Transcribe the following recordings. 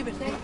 Save it.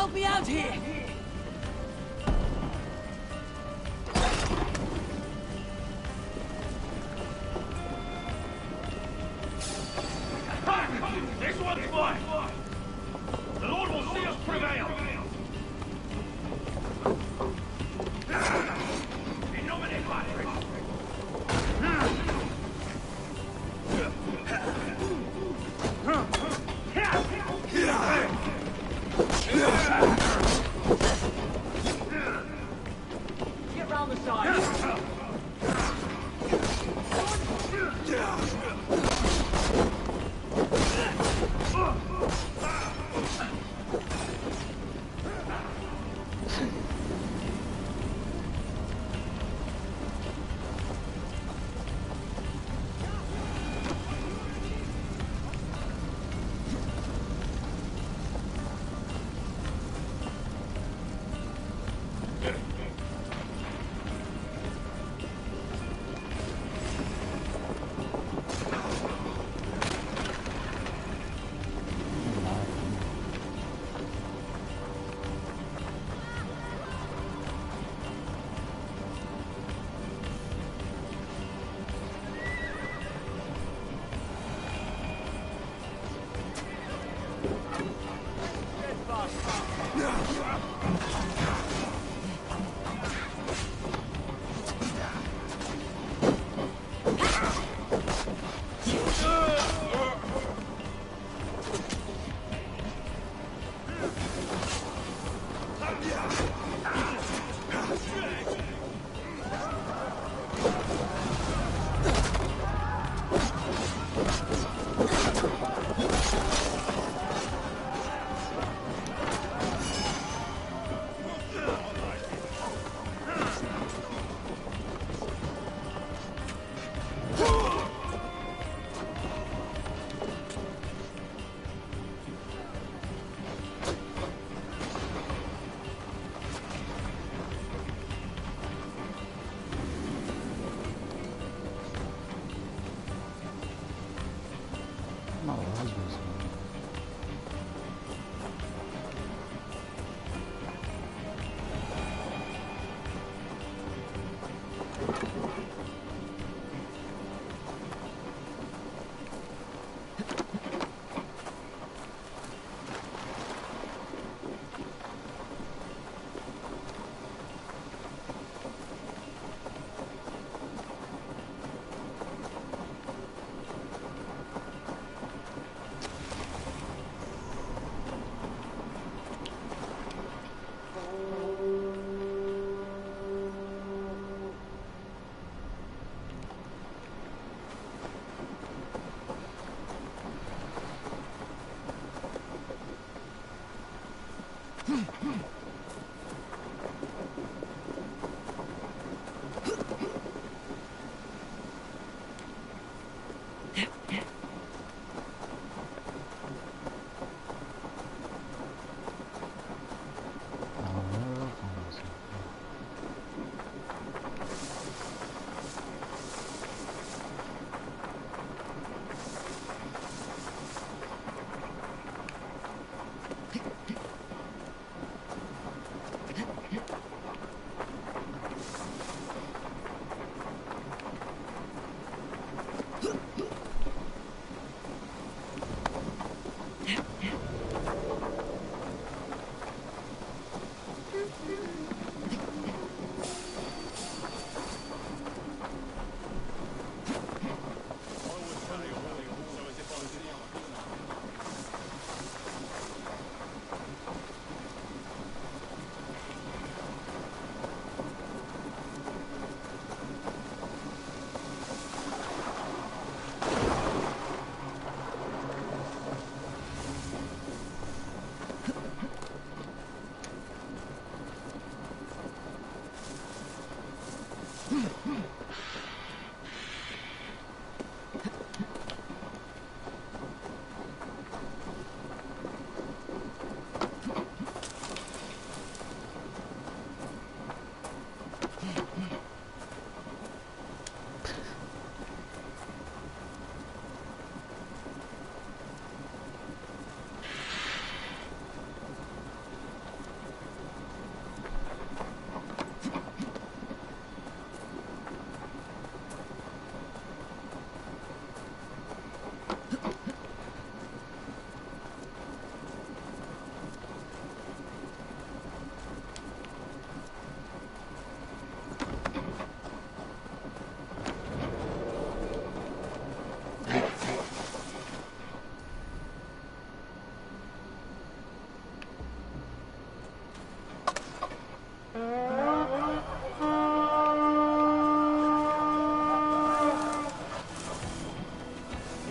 help me out here! This one's mine! The Lord will see us prevail! In nomine Patris! Get round the side!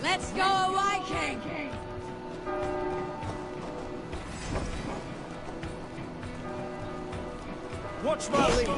Let's go, Viking! Watch my lead!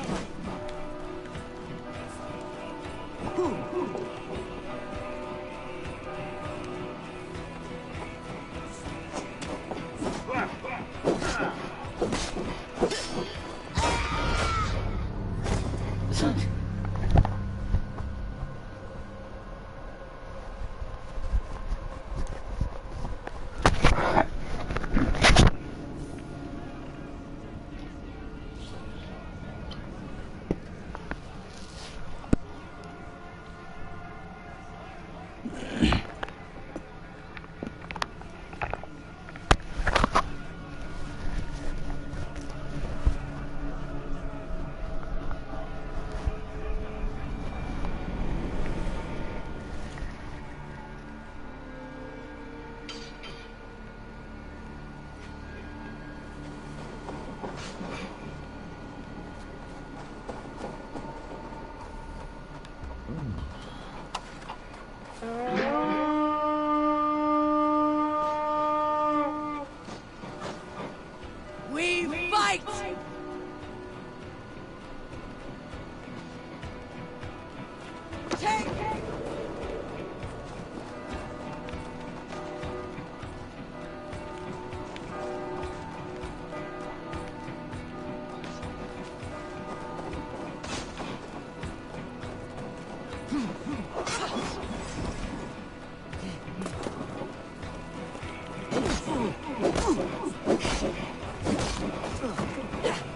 We fight! Take!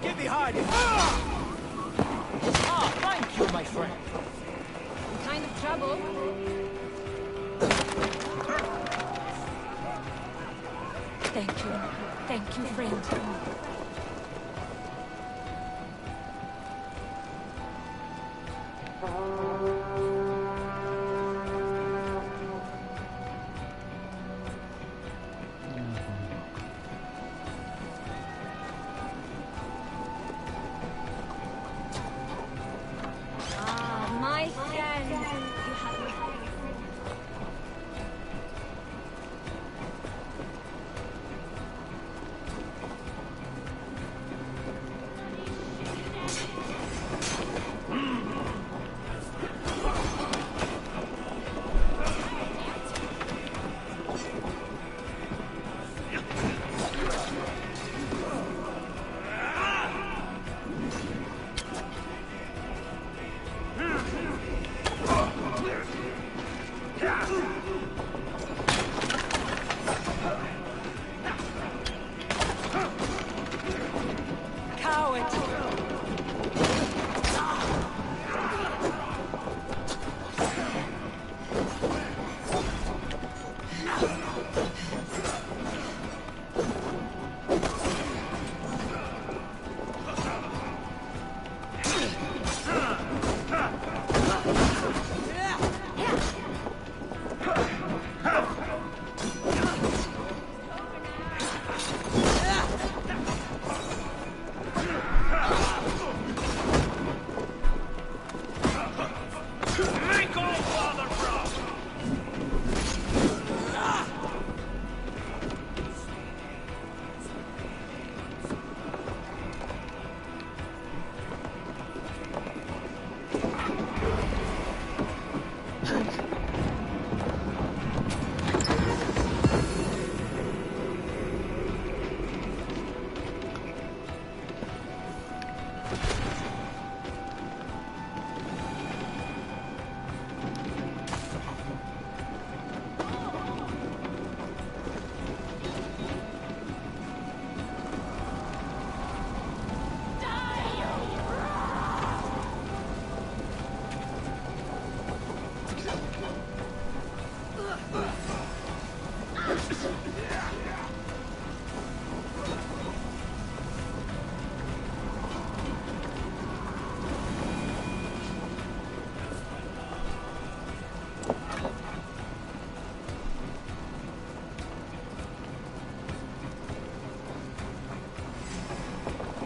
Get behind him! Ah, thank you, my friend. In kind of trouble. Thank you. Thank you, friend. Ah, my friend. You have me. Coward! Make all father proud!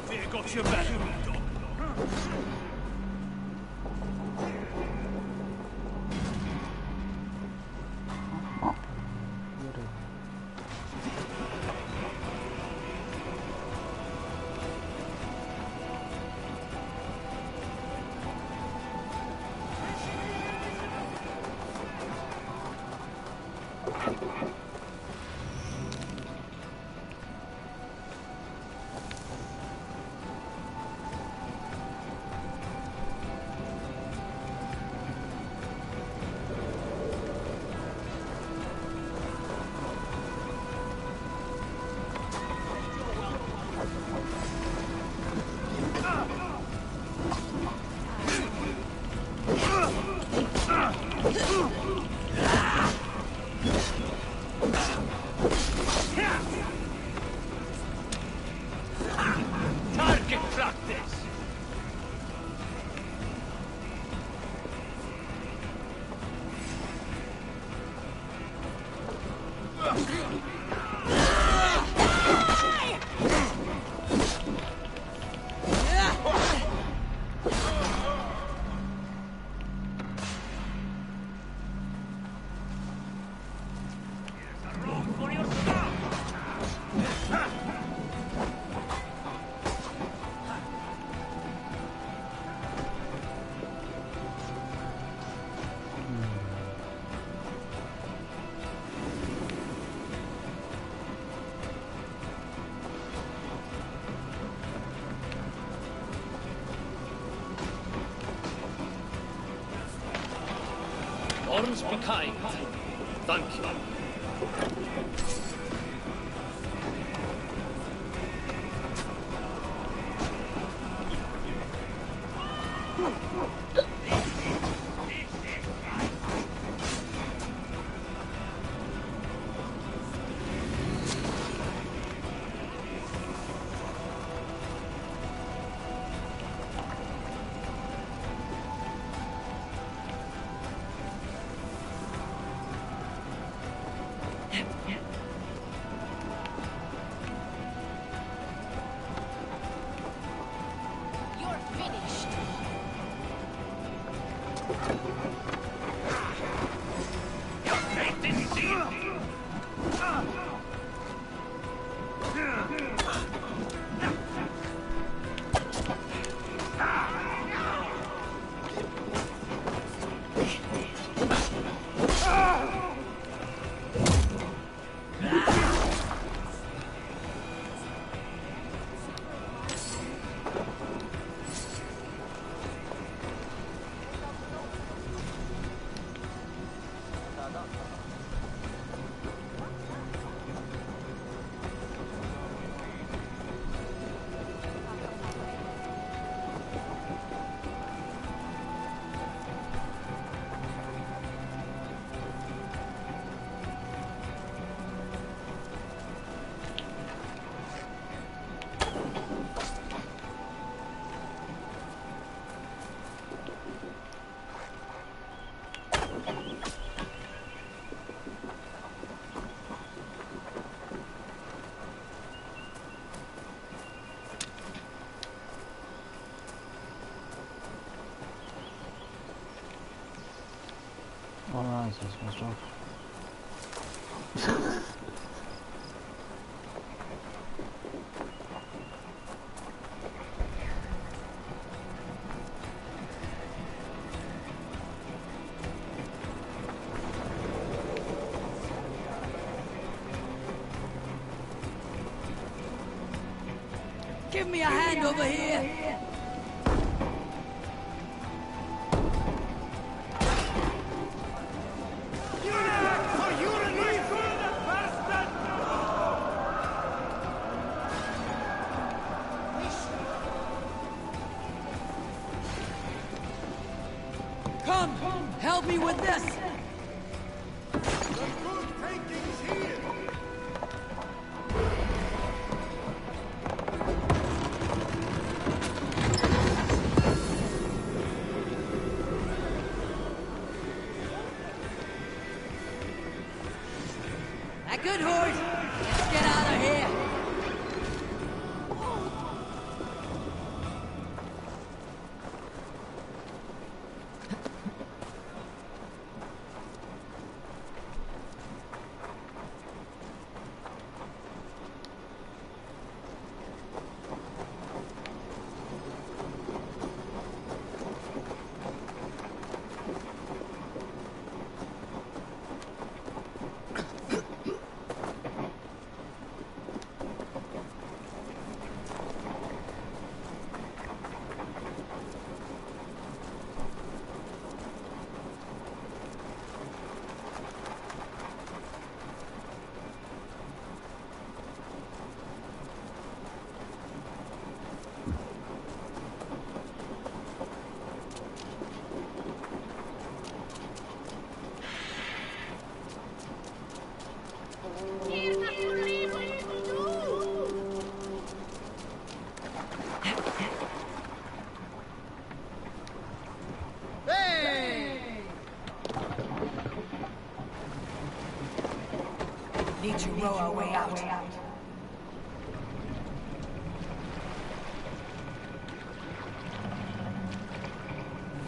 Fear got your back, dog. Target practice! Arms be kind. Thank you. You're finished. Alright, so it's my stuff. Give me a hand over here! Come! Help me with this! That good horse! Let's get out of here! need to row our way out.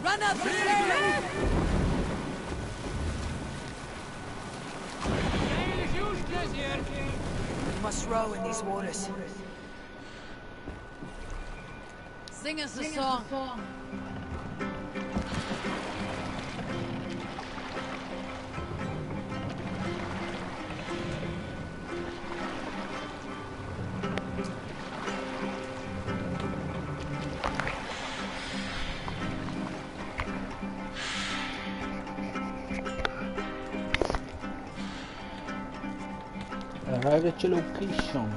Run up the sail! We must row in these waters. Sing us a song. Arrive at your location.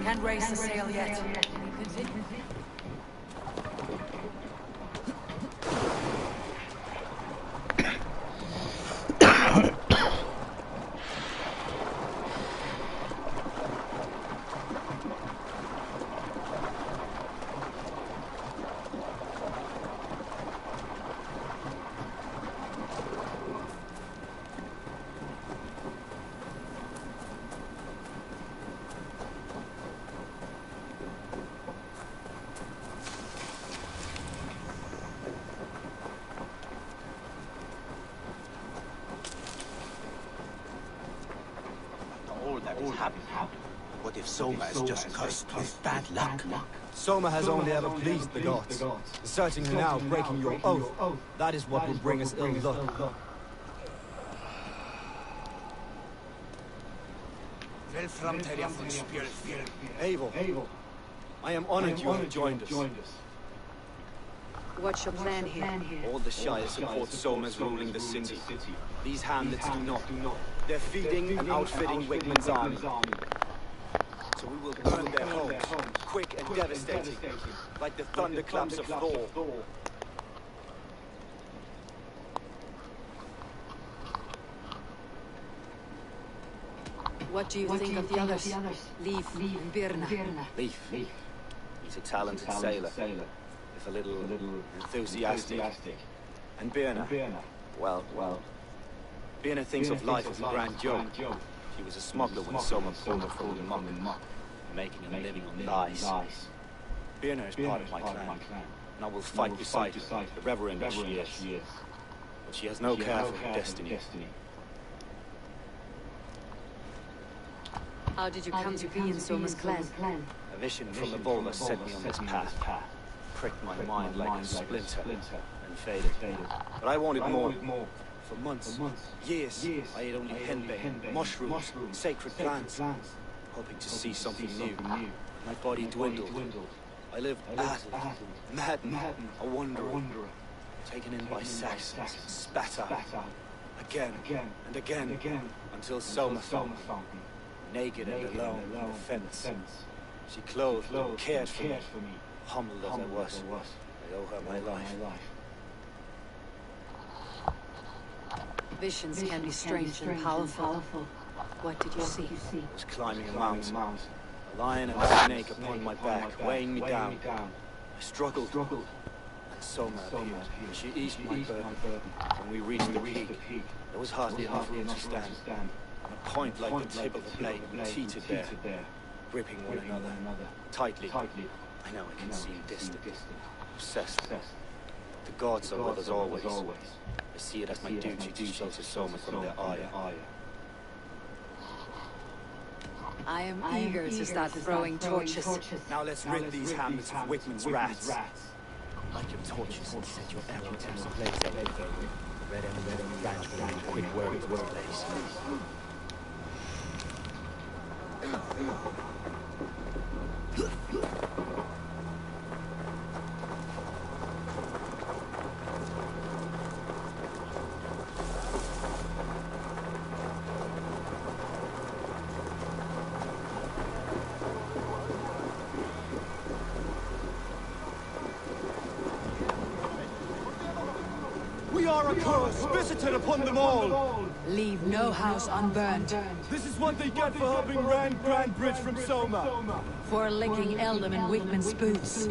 Can't raise the sail yet. What if Soma is just cursed with bad luck? Soma has only ever pleased the gods. Deserting her now, breaking your oath, that is what will bring us ill luck. Abel, I am honored you have joined us. What's your plan here? All the Shire support Soma's ruling the city. These hamlets do not. They're feeding and outfitting Wigman's army. So we will burn their homes, quick and devastating, like the thunderclaps of Thor. What do you think of the others? Leif and Birna. Leif. He's a talented sailor, if a little enthusiastic. And Birna, well, Birna thinks of life as a grand joke. He was a smuggler when Soma pulled him up, making a living on lies. Birna is part of my clan, and I will fight beside her, irreverent as she is. But she has no care for her destiny. How did you come to be in Soma's clan? A vision from the Volva set me on this path, pricked my mind like a splinter, and faded. But I wanted more. For months, years, I ate only henbane, mushrooms, sacred plants, hoping to see something new. My body dwindled. I lived addled, maddened, a wanderer, taken in by Saxons, spat out, again and again, until Soma found me, naked and alone on the fence. She clothed and cared for me, humbled as I was. I owe her my life. Visions can be strange and powerful. What did you see? I was climbing a mountain, a lion and a snake upon my back, weighing me down. I struggled, and Soma appeared. She eased my burden. When we reached the peak, there was hardly enough room to stand. On a point like the tip of a blade, we teetered there, gripping one another tightly. I know I can see distant, obsessed. The gods are with us always. I see it as my duty to shelter Soma from their ire. I am eager to start throwing torches. Now let's rid these hamlets of Wickman's rats. Light your torches and set your arrow tips ablaze everywhere. Red and branch behind quick work with blaze. We are a curse visited upon them all. Leave no house unburned. This is what they get for helping Rand Grand Bridge from Soma. For licking Eldom and Wickman's boots.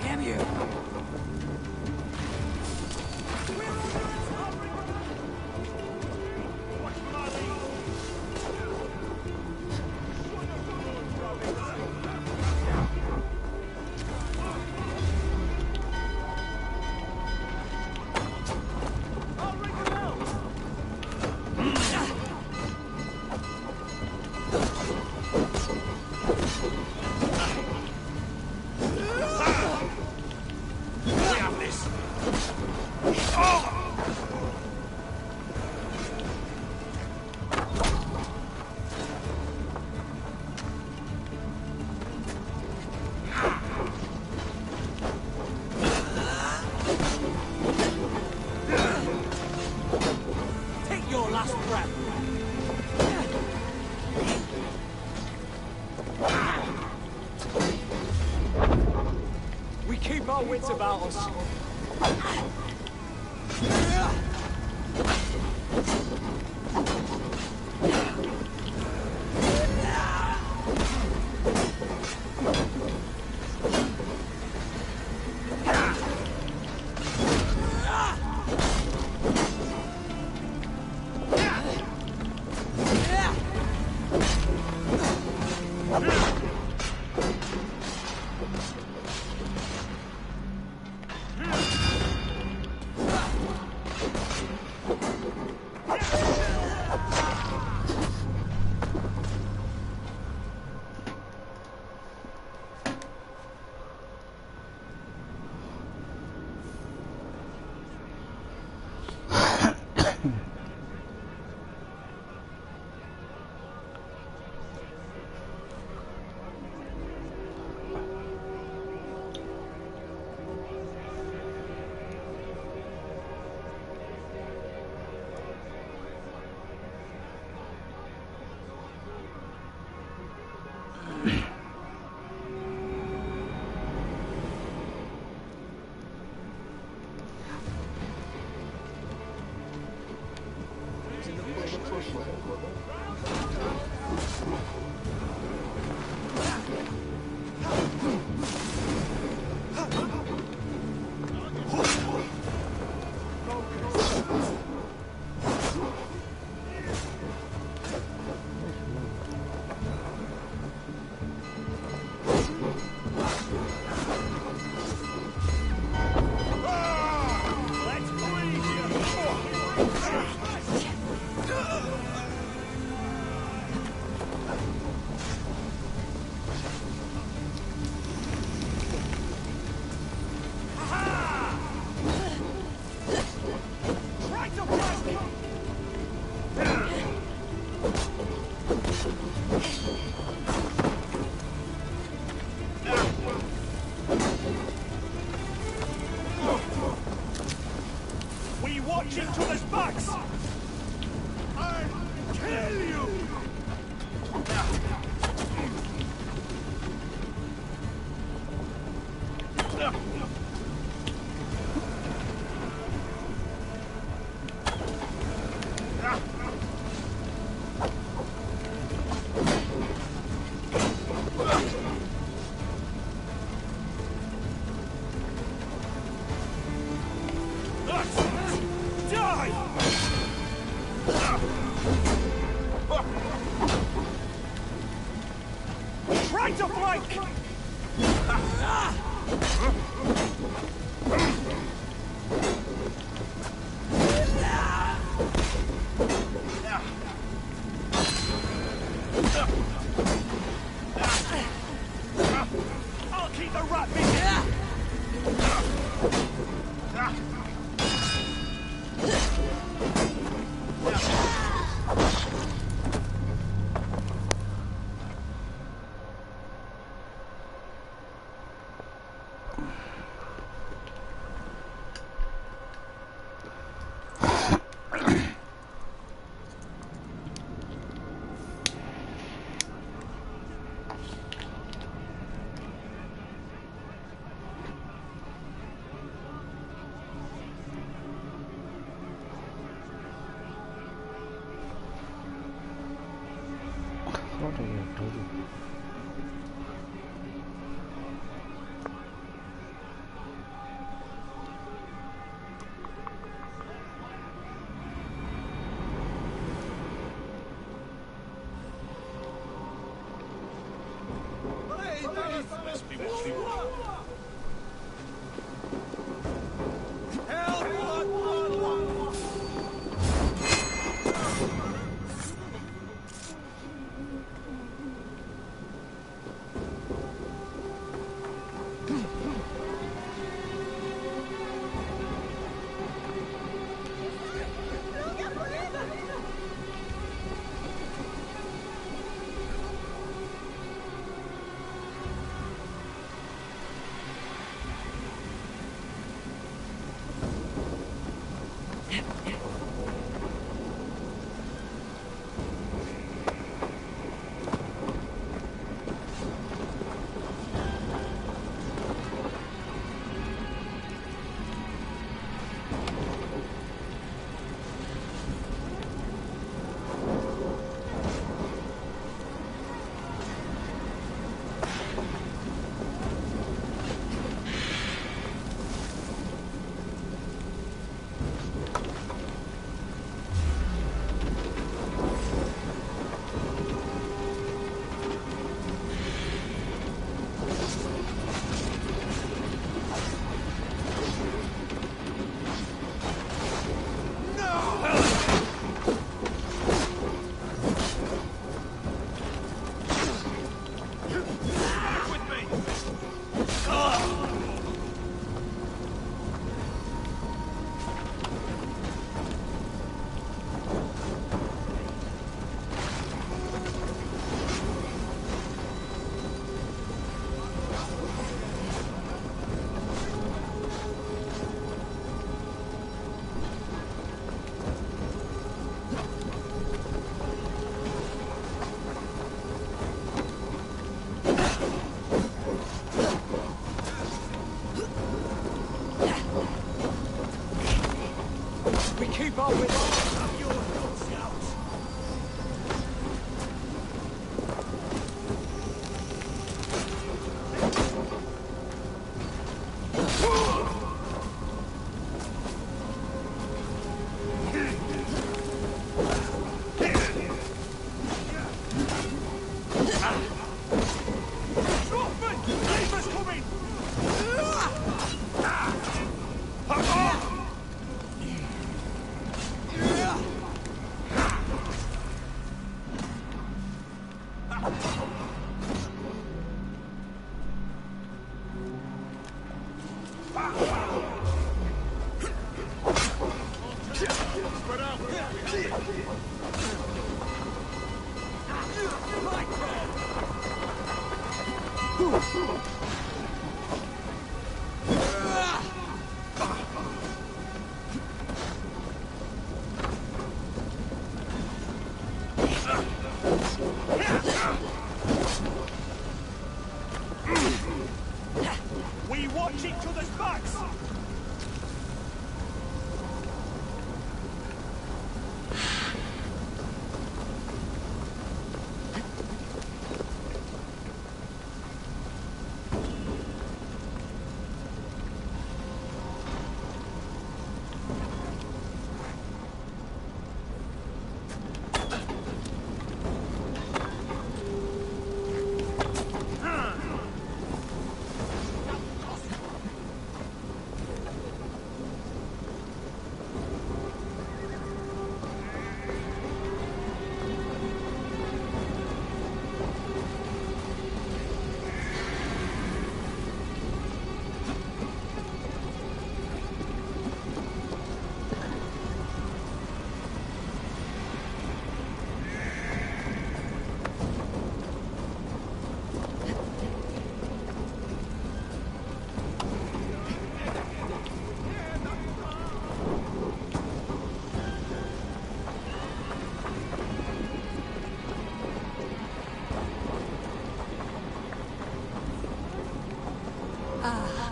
Damn you! We keep our wits about us. Best be watching. Keep our wits. We watch each other's backs!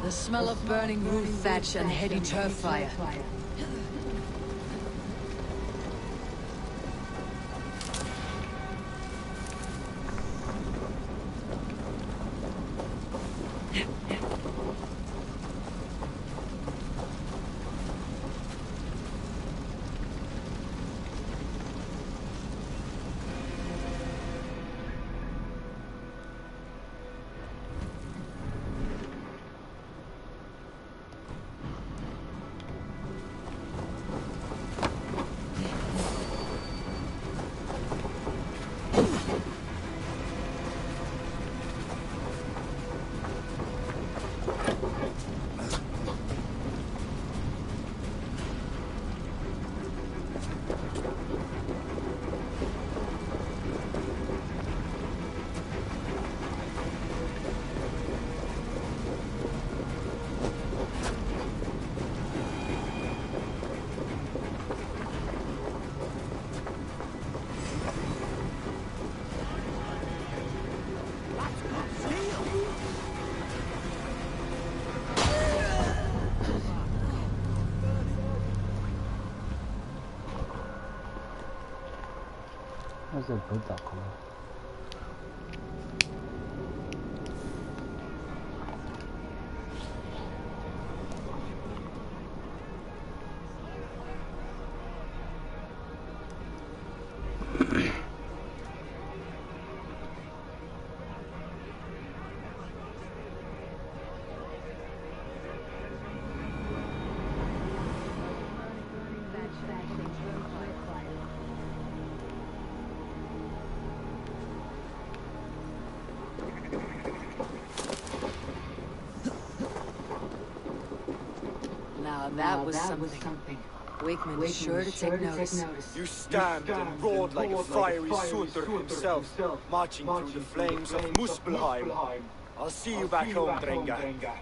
The smell of burning roof thatch and heady turf fire. Fazer espetáculo. Now that was something. Wakeman is sure to take notice. You stand and roared like a fiery Anothr himself, marching through the flames of Muspelheim. I'll see you back home, Drenga.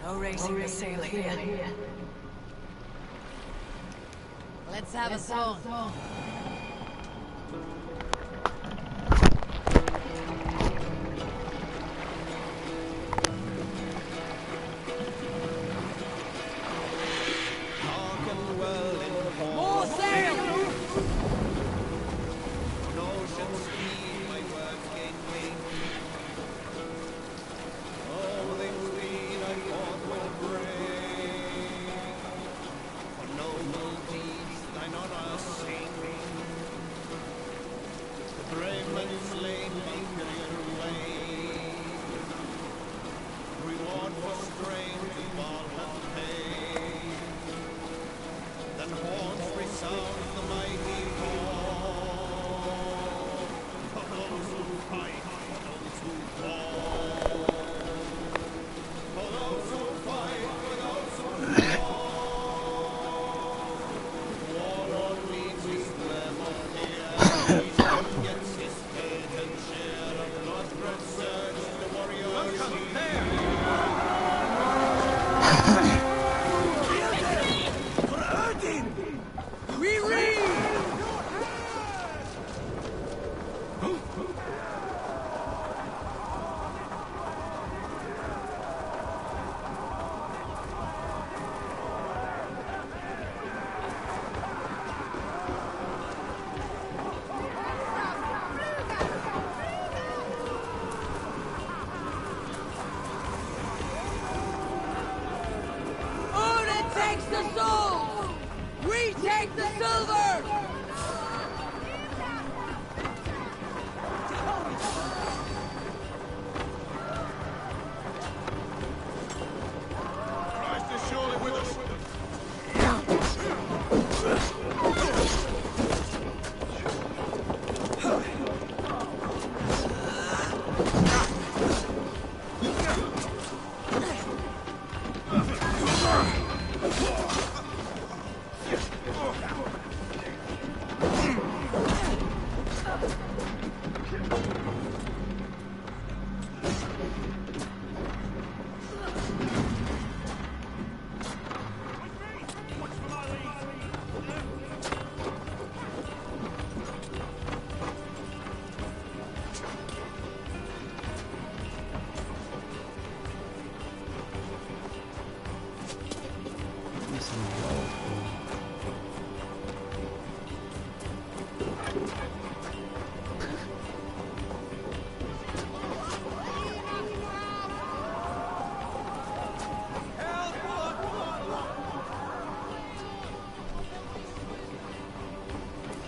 No raising the sail here. Let's have a song. More sail!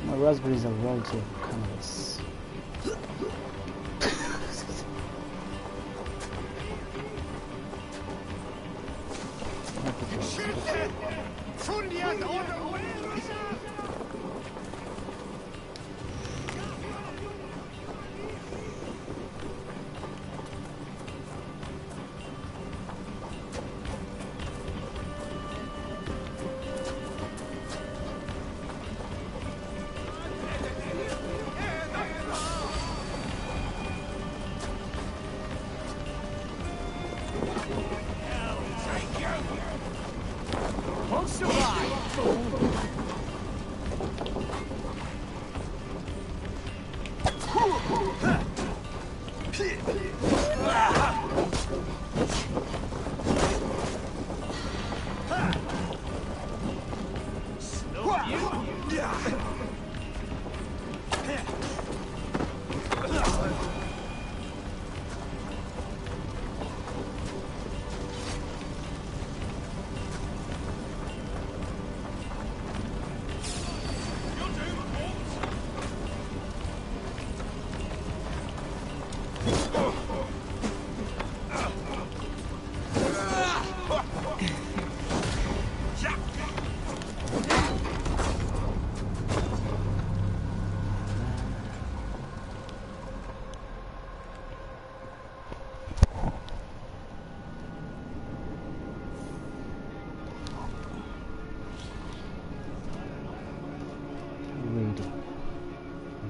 My raspberries are relative colorless.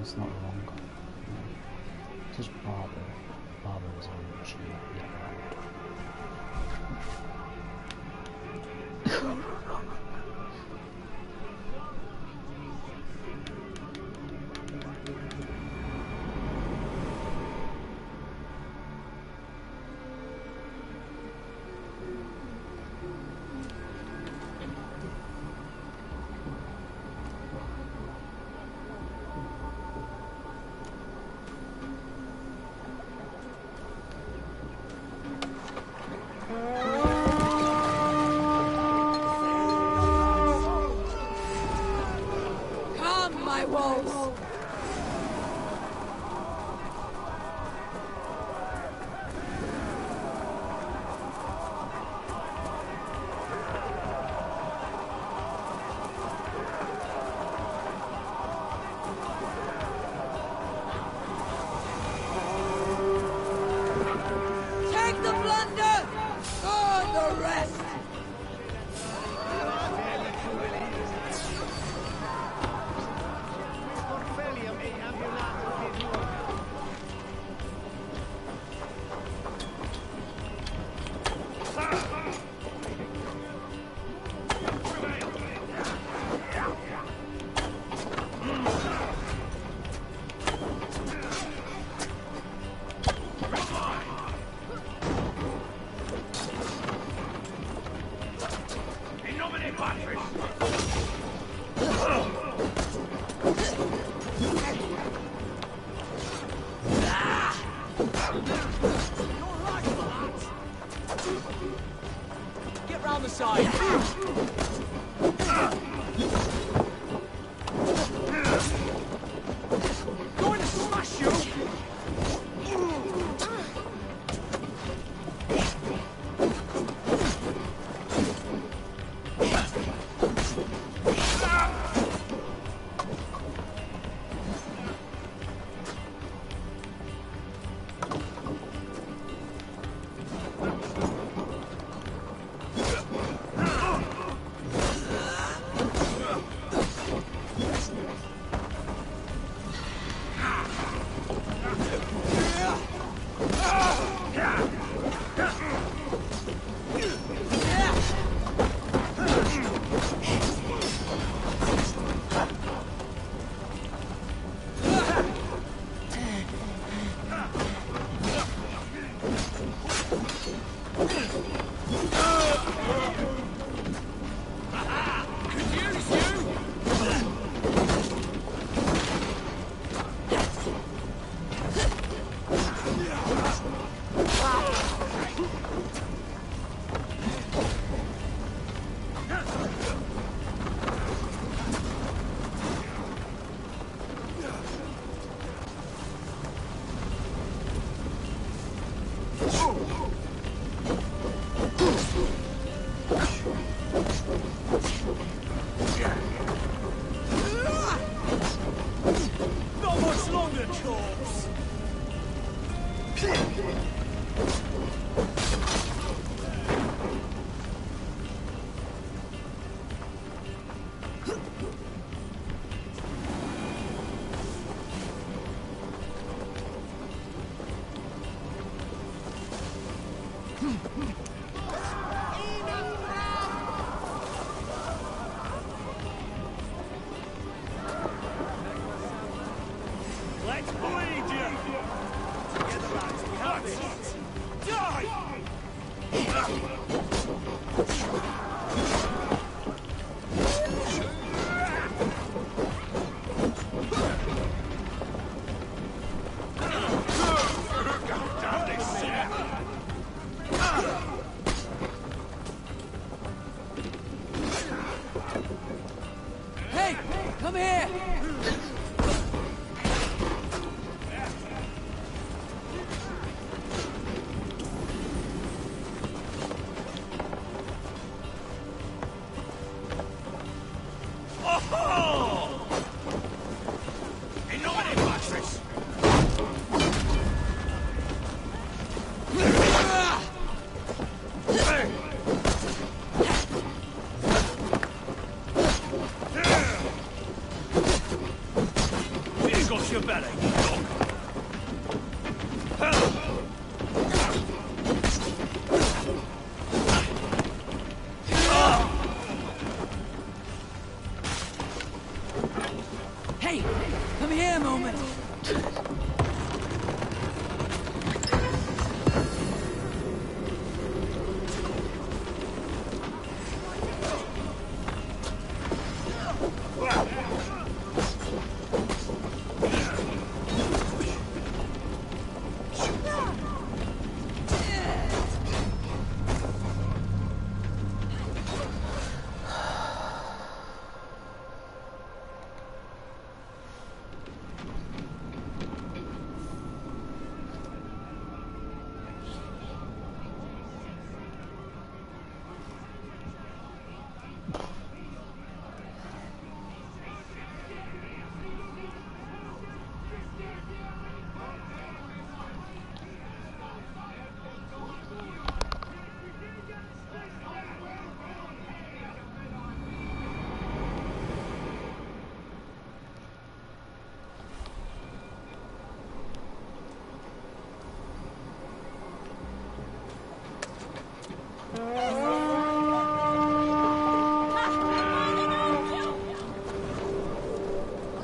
It's not wrong. It's just barber. Barber is a machine. Come, my wolves! Take the plunder! Guard the rest! Get round the side. Going to smash you. Not much longer, corpse. Let's bleed you! Together, lads, we have this! Die! Damn this sinner! Hey, come here! He's got your belly, dog. Hey, come here a moment.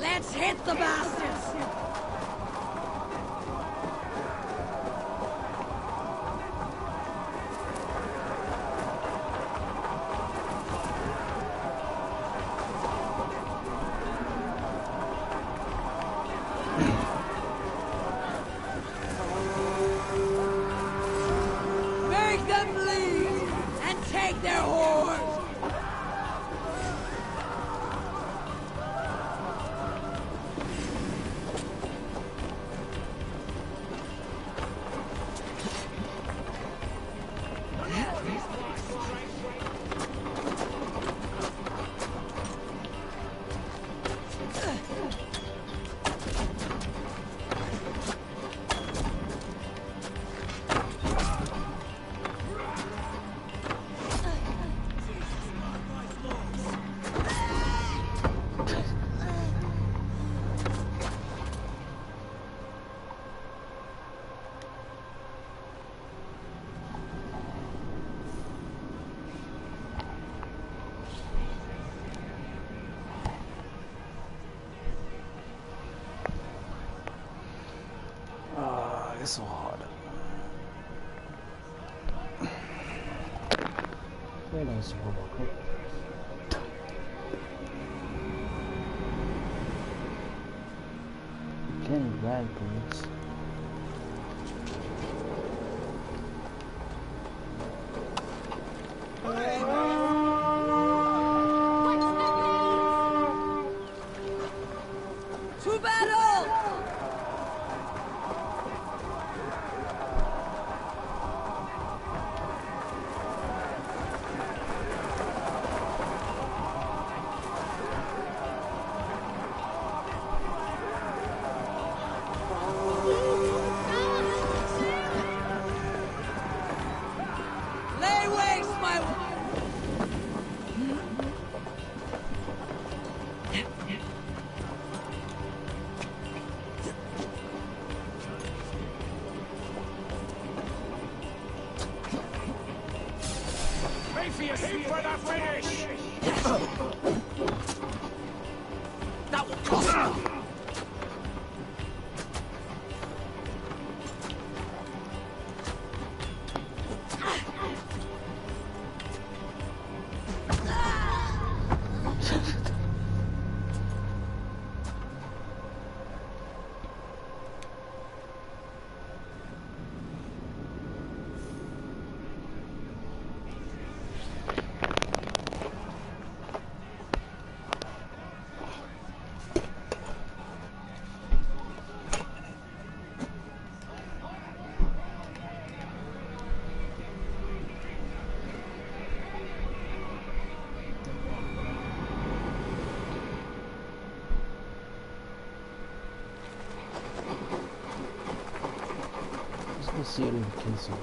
Let's hit the bastards! Make them bleed and take their horse! It's so hard. Where does robot go? Getting bad boots. To battle! That will cost me. See it in the casing.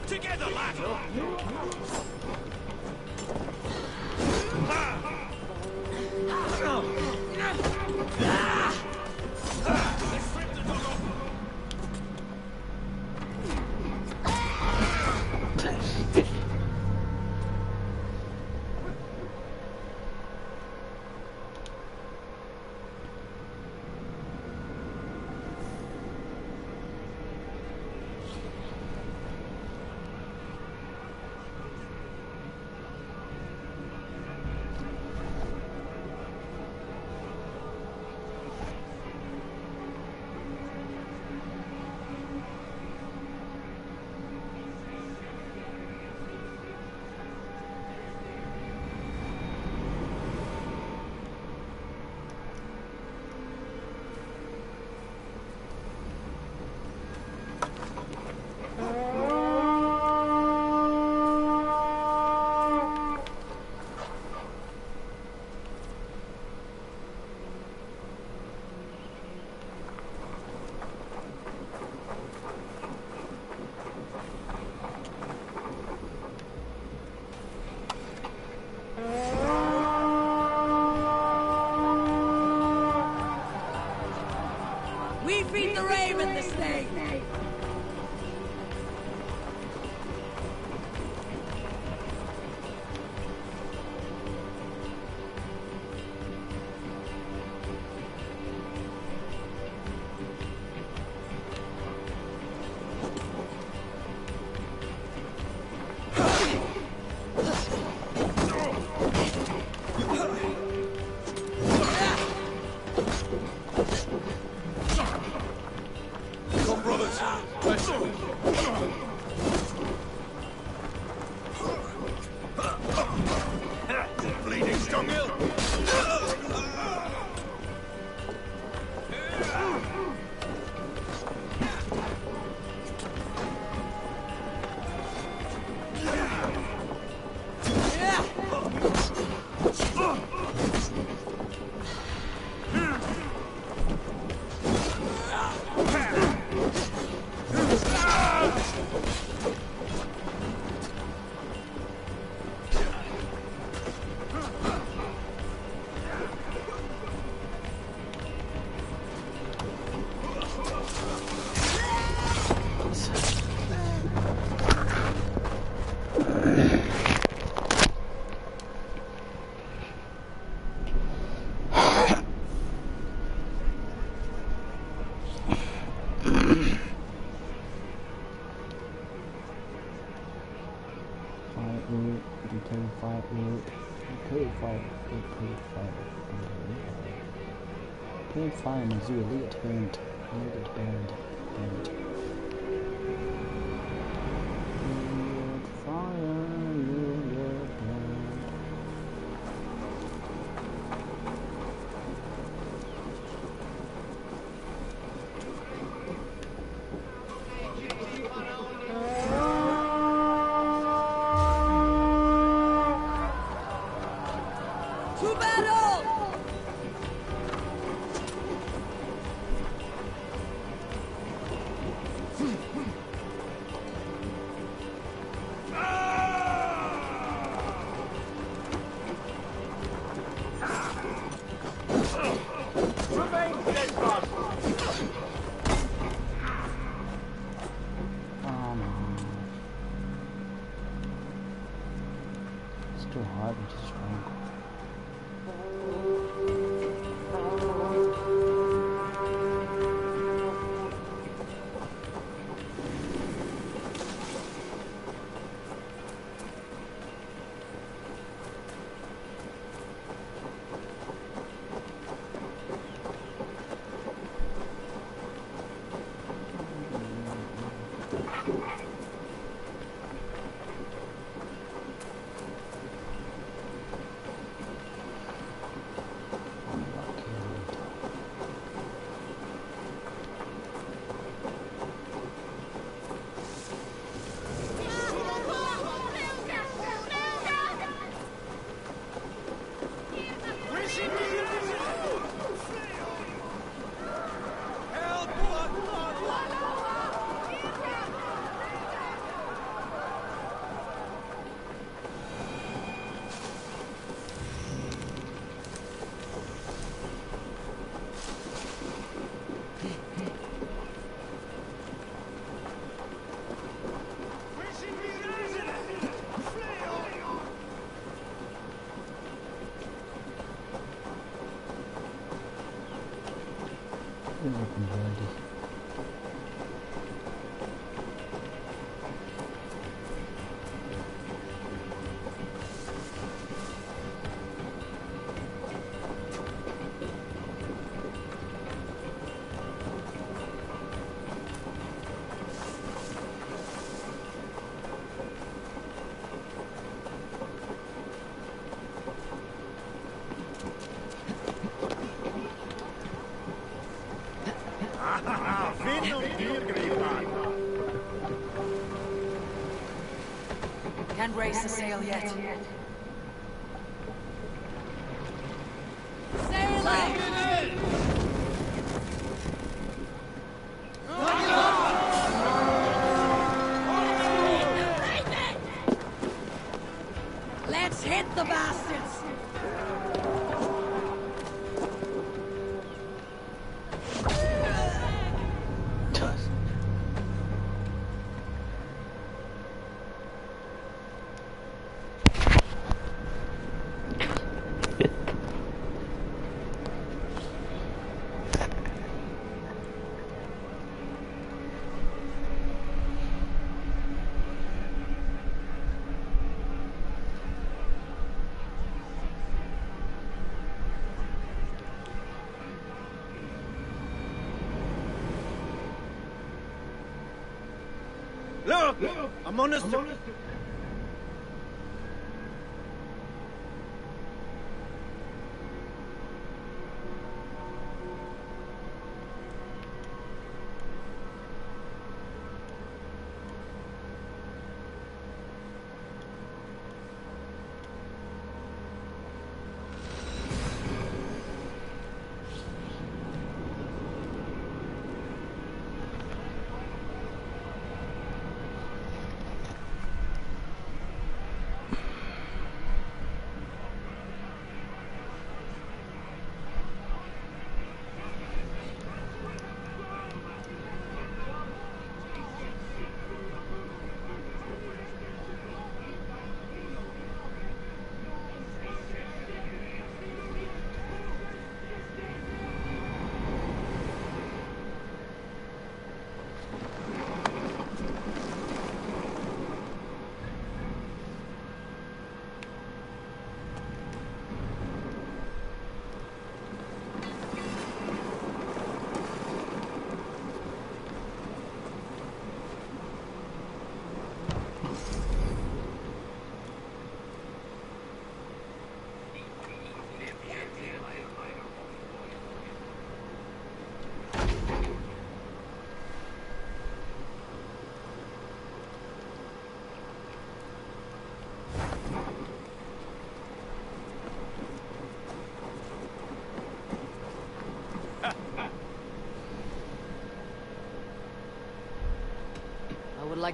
Together, lad! We feed the raven this day. Mute. Purify. Purify and Zuelia turned. Banned. Too hard and too strong. Can't raise the sail yet. Let's hit the bastards! Look! I'm on the...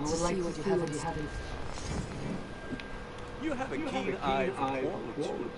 like to see what you haven't seen. You have a keen eye for quality.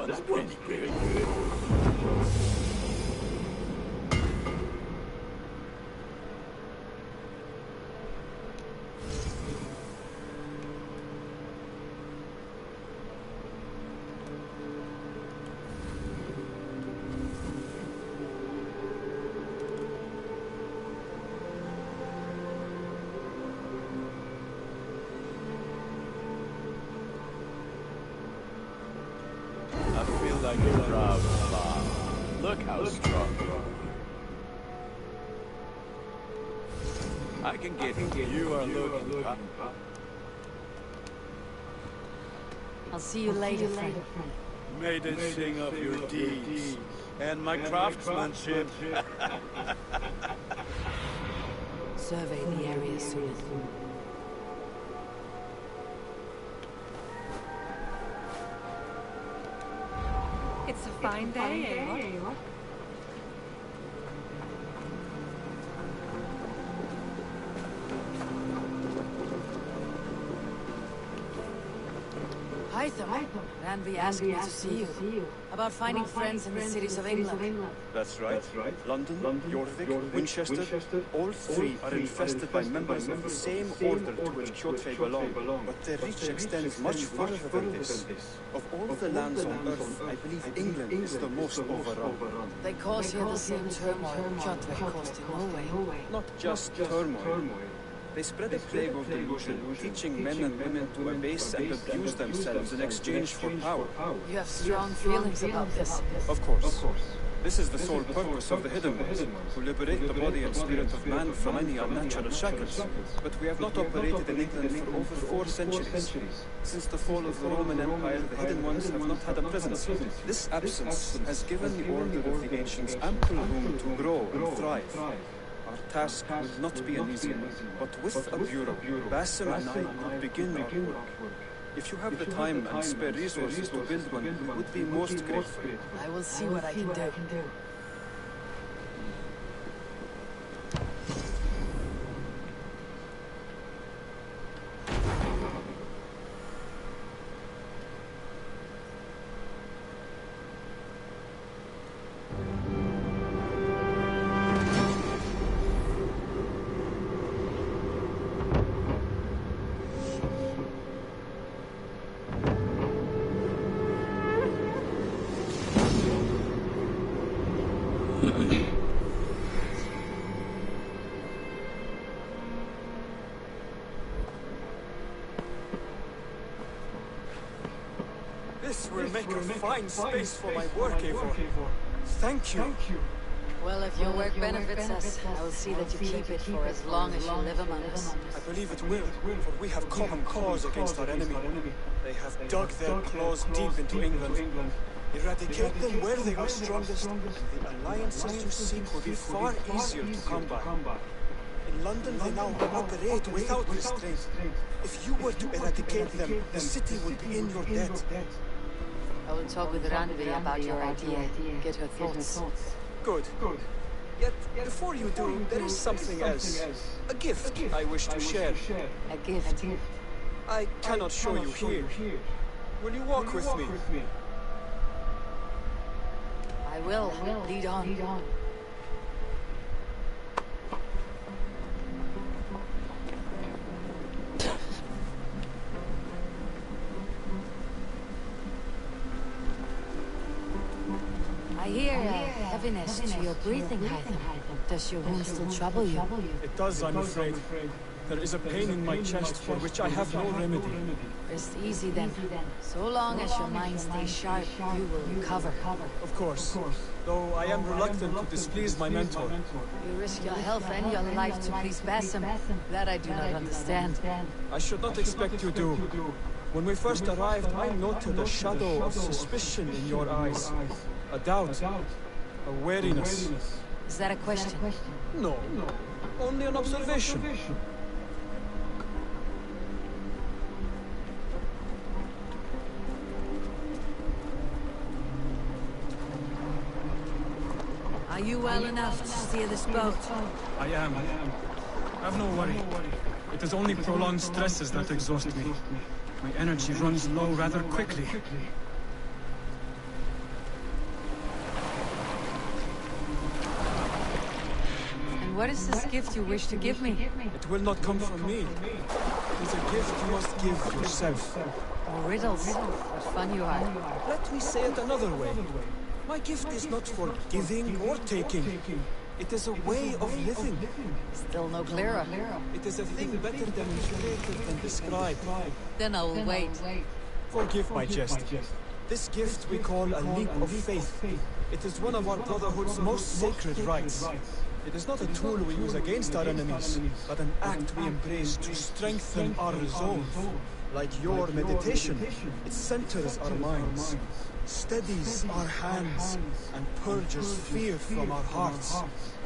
That's pretty good. I feel like a proud father. Look how strong you are. I can get you are looking up. I'll see you later, friend. May they sing of your deeds and my craftsmanship. Survey the area soon. It's a fine day, eh? Hytham, Ranvi asked me to see you. About finding friends in the cities of England. That's right. London, Yorvik, Winchester, all three are infested by members of the same order to which Kjotve belong. But their reach extends much further than this. Of all the lands on Earth, I believe England is the most overrun. They cause here the same turmoil Kjotve caused in Norway. Not just turmoil. They spread a plague of delusion, teaching men and women to abase and abuse themselves in exchange for power. You have strong feelings about this. Of course. This is the sole purpose of the Hidden Ones, to liberate the body and spirit of man from any unnatural shackles. But we have not operated in England for over 4 centuries. Since the fall of the Roman Empire, the Hidden Ones have not had a presence. This absence has given the Order of the Ancients ample room to grow and thrive. Our task will not be an easy one, but with a bureau, Basim and I could begin our work. If you have the time and spare resources to build one, we would be most grateful. I will see what I can do. This will make a fine space for my work, Eivor. Thank you. Well, if your work benefits us, I will see that you keep it for as long as you live among us. I believe it will, for we have common cause against our enemy. They have dug their claws deep into England. Eradicate them where they are strongest, and the alliances you seek will be far easier to come by. In London, they now operate without restraint. If you were to eradicate them, the city would be in your debt. I will talk with Ranvi about your idea, get her thoughts. Good. Yet, before you do, there is something else. A gift I wish to share. A gift. I cannot show you here. Will you walk with me? I will. Lead on. I hear a heaviness to your breathing, Hytham. Does your wound still trouble you? It does, I'm afraid. There is a pain in my chest for which I have no remedy. Rest easy then. So long as your mind stays sharp, you will recover. Of course. Though I am reluctant to displease my mentor. You risk your health and your life to please Basim. That I do not understand. I should not expect you to. When we first arrived, I noted a shadow of suspicion in your eyes. A doubt. A wariness. Is that a question? No. Only an observation. Are you well enough to steer this boat? I am. Have no worry. It is only prolonged stresses that exhaust me. My energy runs low rather quickly. And what is this gift you wish to give me? It will not come from me. It is a gift you must give yourself. Oh, riddles. What fun you are. Let me say it another way. My gift is not for giving or taking. It is a way of living. Still no clearer. It is a thing better demonstrated than described. Then I'll wait. Forgive my jest. This gift we call a leap of faith. It is one of our Brotherhood's most sacred rites. It is not a tool we use against our enemies, but an act we embrace to strengthen our resolve. Like your meditation, it centers our minds, steadies our hands, and purges fear from our hearts.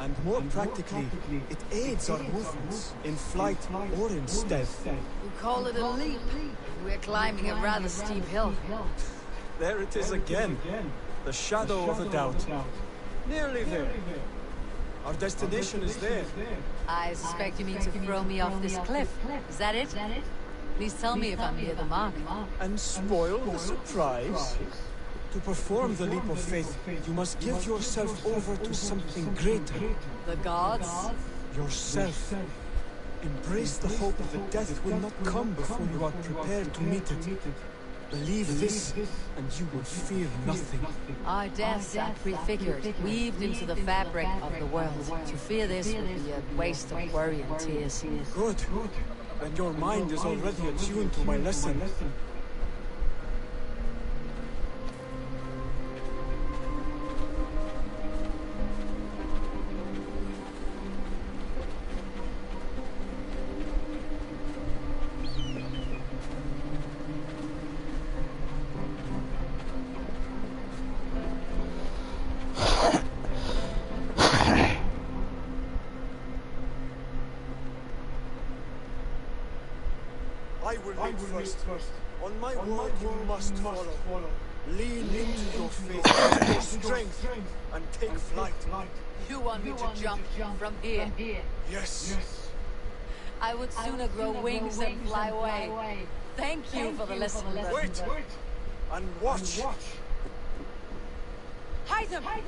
And more practically, it aids our movements, in flight or in stealth. You call it a leap. We're climbing a rather steep hill. There it is again, the shadow of a doubt. Nearly there. Our destination is there. I suspect you mean to throw me off this cliff. Is that it? Please tell me if I'm near the mark. And spoil the surprise. To perform the leap of faith, you must give yourself over to something greater. The gods? Yourself. Embrace the hope that death will not come before you are prepared to meet it. Believe this, and you will fear nothing. Our deaths are prefigured, weaved into the fabric of the world. To fear this would be a waste of worry and tears. Good. Then your mind is already attuned to my lesson. I will lead first. On my word, you must follow. Lean into your faith, your strength, and take flight. You want me to jump from here? Yes. I would sooner grow wings and fly away. Thank you for the lesson. Wait, and watch. Hide them! Hide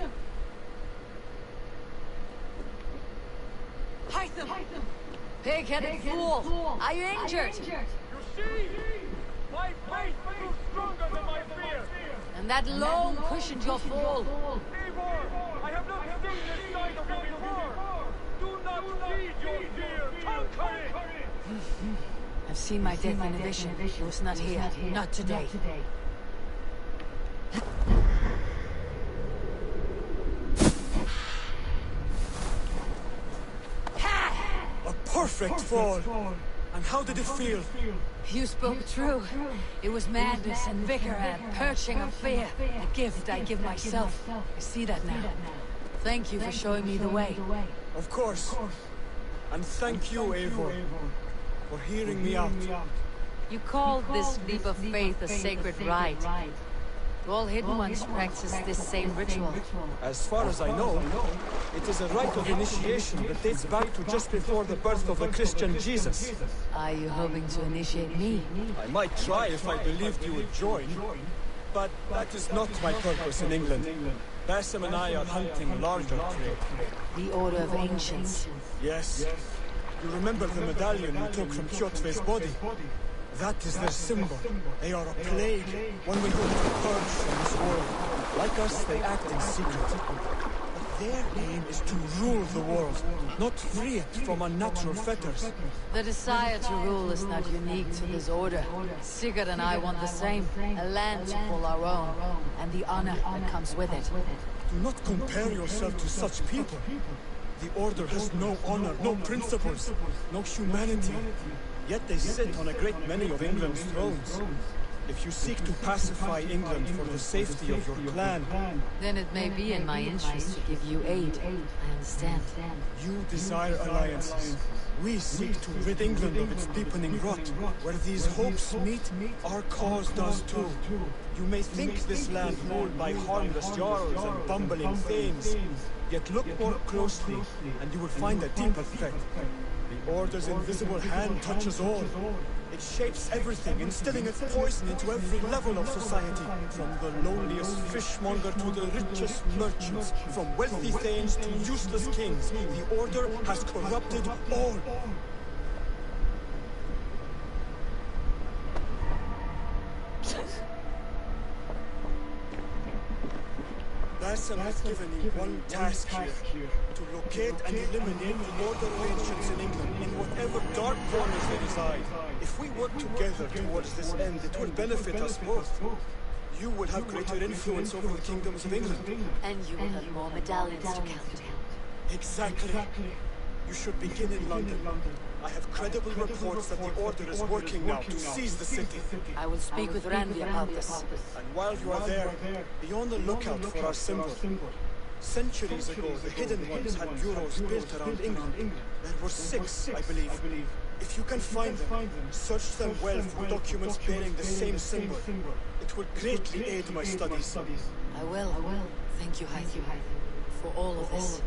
them! Pig-headed fool! Are you injured? You see? My faith is stronger than my fear. And that loam cushioned your fall. Eivor, I have not seen this side of you before. Do not feed your fear. Conquer it. I've seen my death in a vision. It was not here. Not today. A perfect fall. And how did it feel? You spoke true. It was madness and vigor and purging of fear. A gift I give myself. I see that now. Thank you for showing me the way. Of course. And thank you, Eivor, for hearing me out. You called this leap of faith a sacred rite. All Hidden Ones practice this same ritual. As far as I know, it is a rite of initiation that dates back to just before the birth of the Christian Jesus. Are you hoping to initiate me? I might try if I believed you would join, but that is not my purpose in England. Basim and I are hunting larger prey. The Order of Ancients. Yes. You remember the medallion we took from Kjotve's body? That is their symbol. They are a plague, one we hope to purge from this world. Like us, they act in secret. But Their aim is to rule the world, not free it from Anothr fetters. The desire to rule is not unique to this order. Sigurd and I want the same. A land to call our own, and the honor that comes with it. Do not compare yourself to such people. The Order has no honor, no principles, no humanity. Yet they sit on a great many of England's thrones. If you seek to pacify England for the safety of your clan, then it may be in my interest to give you aid. I understand. You desire alliances. We seek to rid England of its deepening rot. Where these hopes meet, our cause does too. You may think this land ruled by harmless jarls and bumbling thanes. Yet look more closely, and you will find a deeper threat. The Order's invisible hand touches all. It shapes everything, instilling its poison into every level of society. From the lowliest fishmonger to the richest merchants, from wealthy thanes to useless kings, the Order has corrupted all. Bassam has given me one task here, to locate and eliminate the Order of Ancients in England, in whatever dark corners they reside. If we work together towards this end, it will benefit us both. You will have greater influence over the kingdoms of England. And you will have more medallions to count. Exactly. You should begin in London. I have credible reports that the Order is working now to seize the city. I will speak with Randy about this. And while you are there, be on the lookout for our symbol. Centuries ago, the Hidden Ones had bureaus built around England. There were 6, I believe. If you can find them, search them well for documents bearing the same symbol. It will greatly aid my studies. I will. Thank you, Hythe, for all of this.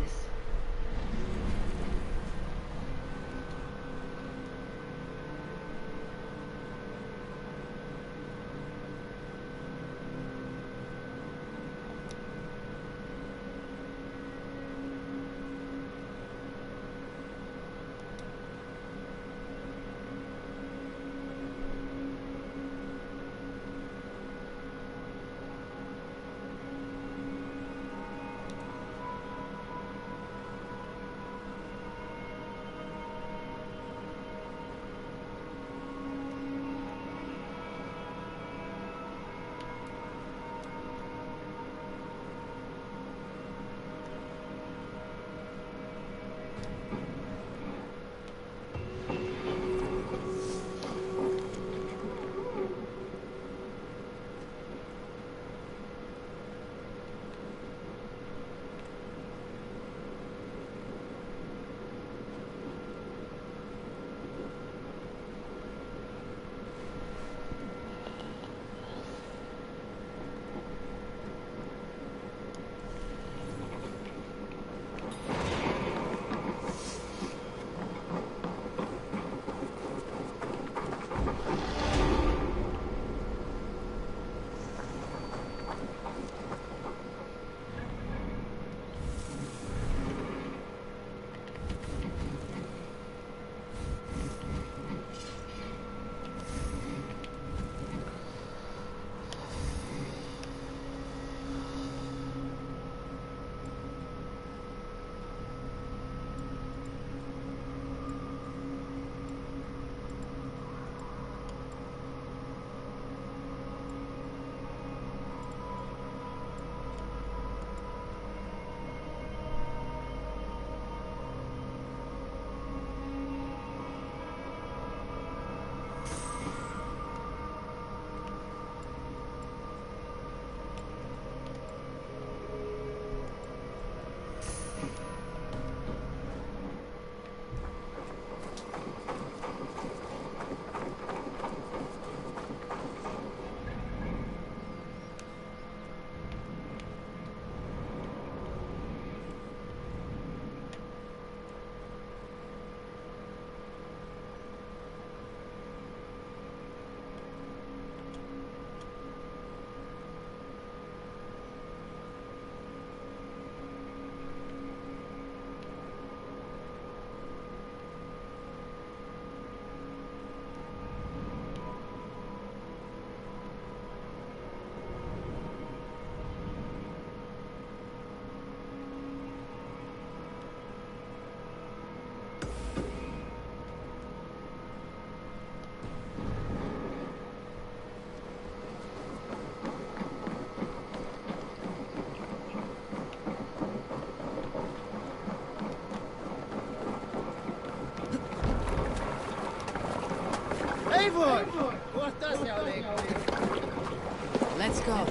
Let's go.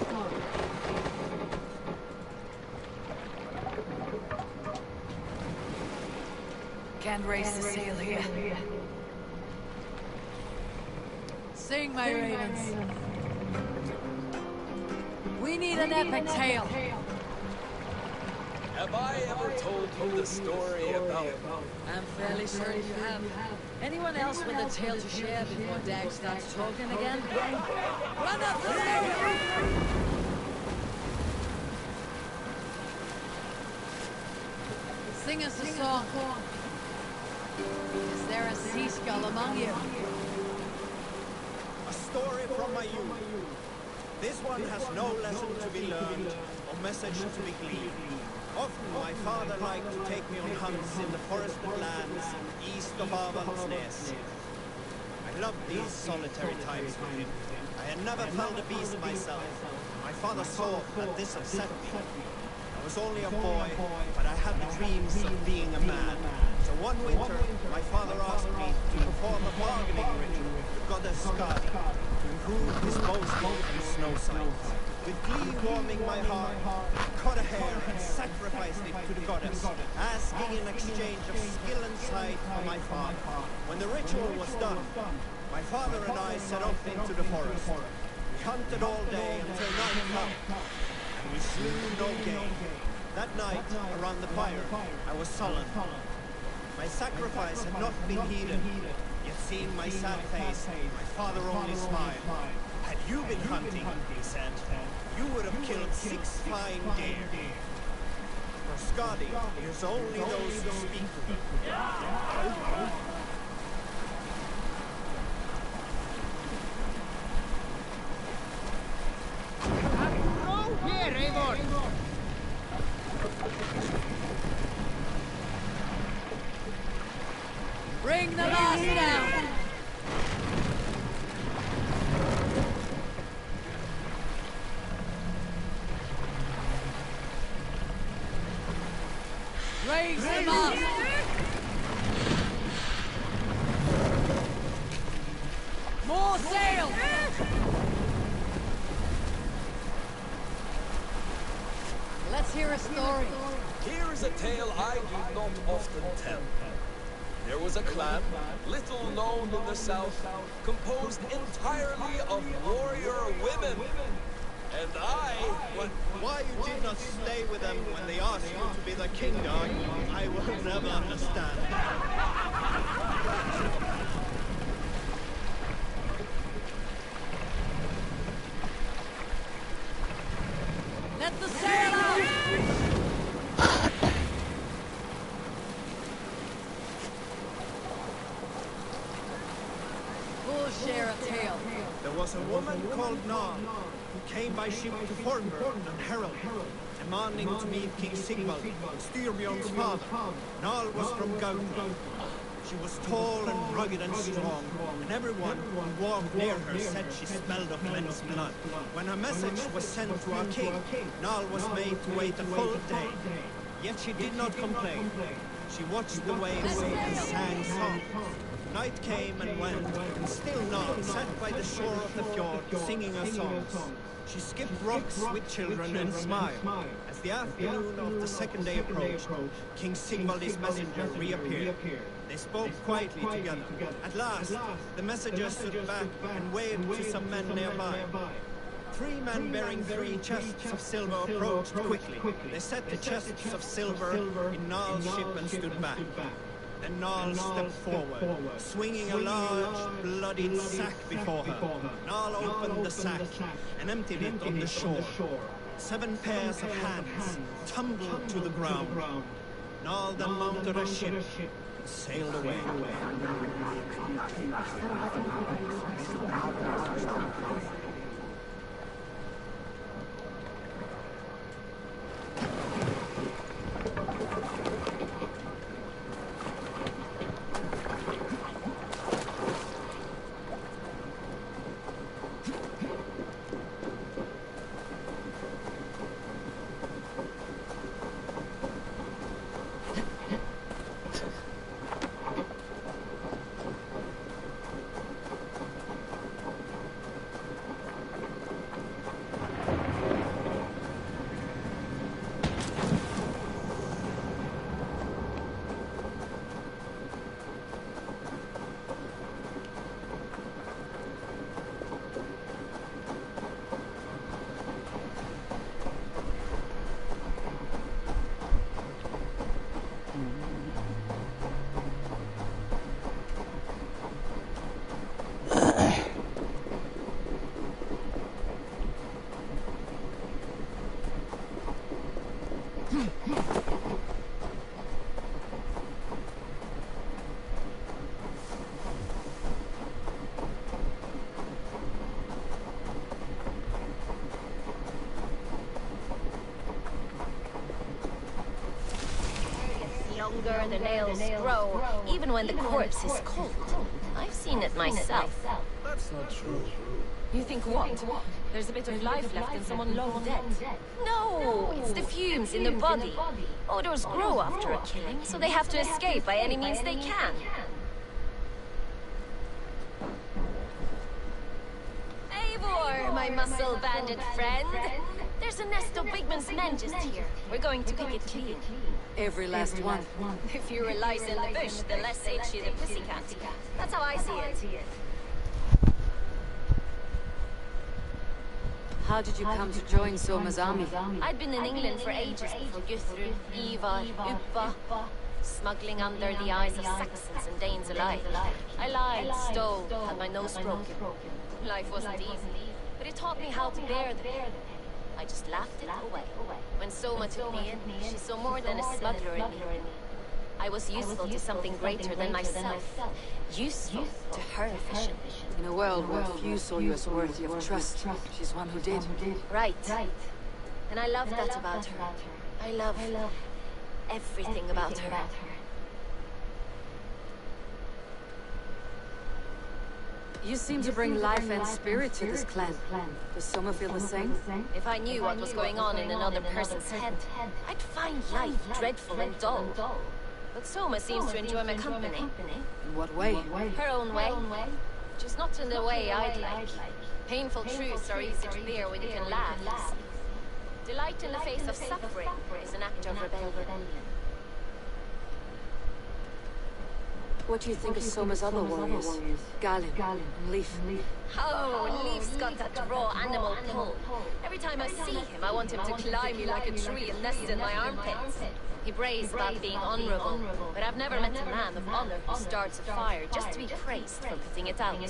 Can't raise the sail here. Sing, my ravens. We need an epic tale. Have I ever told you the story about... I'm fairly certain you have. Anyone else with a tale to share before Dag starts talking again? Run up the Sing us a song. Is there a sea skull among you? A story from my youth. This one has no lesson to be learned or message to be gleaned. Often my father liked to take me on hunts in the forested lands east of Avaldsnes. I loved these solitary times with him. I had never felled a beast myself. My father saw that this upset me. I was only a boy, but I had the dreams of being a man. So one winter, my father asked me to perform a bargaining ritual with the goddess Skadi to improve his boasting and snow sight. With glee warming my heart, I cut a hair and sacrificed it to the goddess, asking in exchange of skill and sight for my father. When the ritual was done, my father and I set off into the forest. We hunted all day until night fell, and we slew no game. That night, around the fire, I was sullen. My sacrifice had not been heeded, yet seeing my sad face, my father only smiled. Had you been hunting, he said, you would have killed 6 fine deer. For Skadi, hears only those who speak to her. Here, Eivor! Bring the last down! Raise them up! More sail! Let's hear a story. Here is a tale I do not often tell. There was a clan, little known in the south, composed entirely of warrior women. And Why you did not stay with them when they asked you to be the king dog, I will never understand. Let the sail out! We'll share a tale. There was a woman called Anothr, who came by ship to Fornburg and Herald, demanding to meet King Sigvald, Styrbjorn's father. Anothr was from Gautland. She was tall and rugged and strong, and everyone who walked near her said she smelled of men's blood. When her message was sent to our king, Anothr was made to wait a full day. Yet she did not complain. She watched the waves and sang songs. Night came and went, and still Anothr sat by the shore of the fjord, singing her songs. She skipped rocks with children and smiled. As the afternoon of the second day approached, King Sigvald's messenger reappeared. They spoke quietly together. At last, the messenger stood back and waved to some men nearby. 3 men bearing 3 chests of silver approached quickly. They set the chests of silver in Nal's ship and stood back. Then Nal stepped forward, swinging a large, bloodied sack before her. Nal opened the sack and emptied it on the shore. 7 pairs of hands tumbled to the ground. Nal then mounted a ship and sailed away. Longer, the nails grow, even when the corpse is cold. I've seen it myself. That's not true. You think what? There's a bit of life left in someone long dead. No, it's the fumes in the body. Odors grow after a killing, so they have to escape by any means they can. Eivor, my muscle bandit friend. There's a nest of Bigman's men just here. We're going to pick it clean. Every last one. The fewer lies in the bush, the less itchy the pussycat. That's how I see it. How did you come to join Soma's army? I'd been in England for ages before Guthrum, Ivar, Uppa, smuggling under the eyes of Saxons and Danes alike. I lied, stole, had my nose broken. Life wasn't easy, but it taught me how to bear the pain. I just laughed it away. When Soma took me in, she saw more than a smuggler in me. I was useful to something greater than myself. Useful to her vision. In a world where few saw you as worthy of trust, she's one who did. Right. And I love that about her. I love everything about her. You seem to bring life and spirit to this clan. Does Soma feel the same? If I knew what was going on in another person's head, I'd find life dreadful and dull. But Soma seems to enjoy my company. In what way? Her own way. Just not in the way I'd like. Painful truths are easy to bear when you can laugh. Delight in the face of suffering is an act of rebellion. What do you think of Soma's other warriors? Galin and Leaf. Oh, Leaf's got that raw animal pull. Every time I see him, I want him to climb me like a tree and nest in my armpits. He braves about being honorable, but I've never met a man of honor who starts a fire just to be praised for putting it out.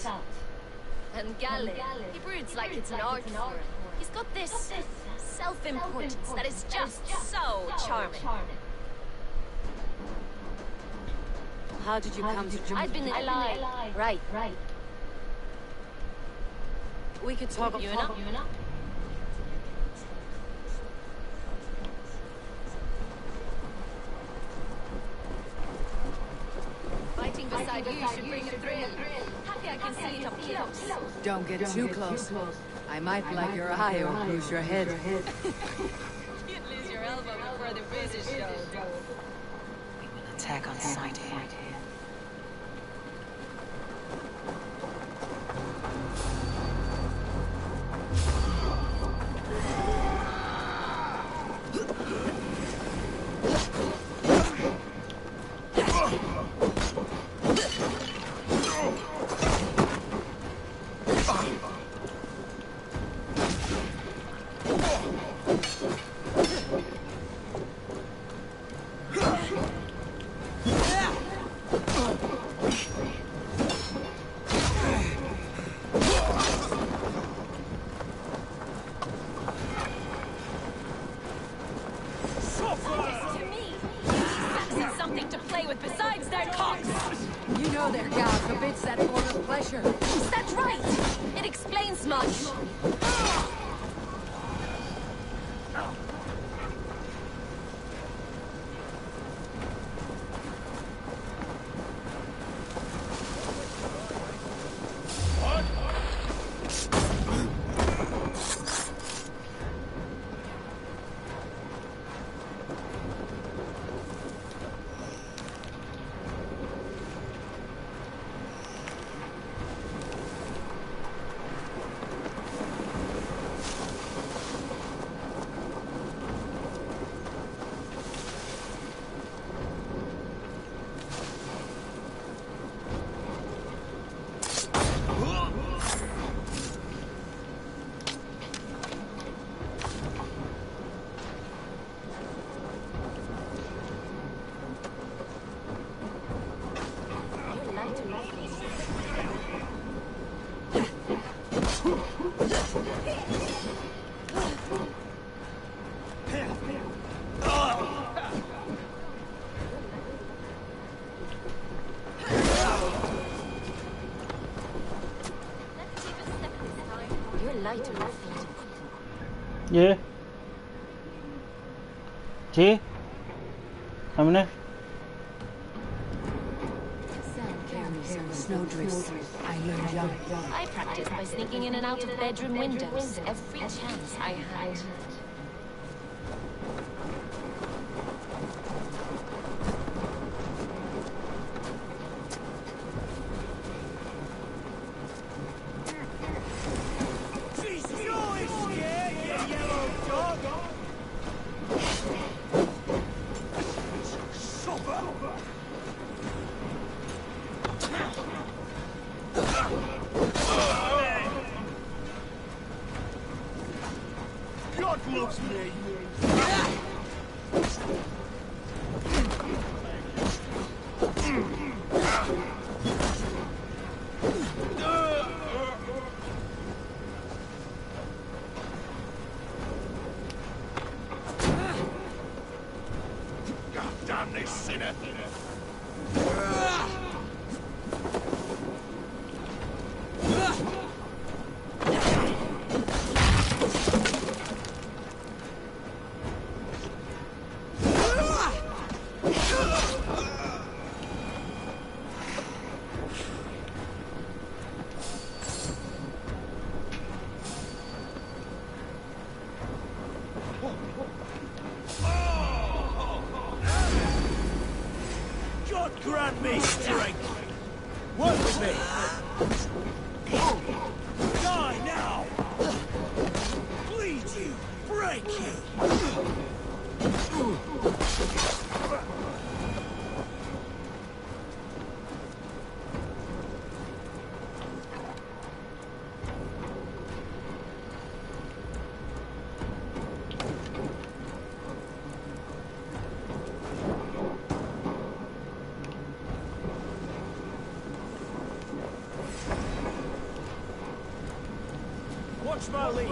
And Galin, he broods like it's an art form. He's got this self-importance that is just so charming. How did you come to join? I've been alive. Right. We could talk. You know? Fighting beside you should bring a thrill. Happy I can see it up close. Don't get too close. I might black your eye or bruise your head. You'd lose your elbow before the visit show. Attack on sight here. That's right! It explains much! Yeah. See? Coming in. Snowdrifts. I learned young. I practiced by sneaking in and out of bedroom windows every chance I had. Grant me strength! Work with me! Die now! Bleed you! Break you! Watch my lead!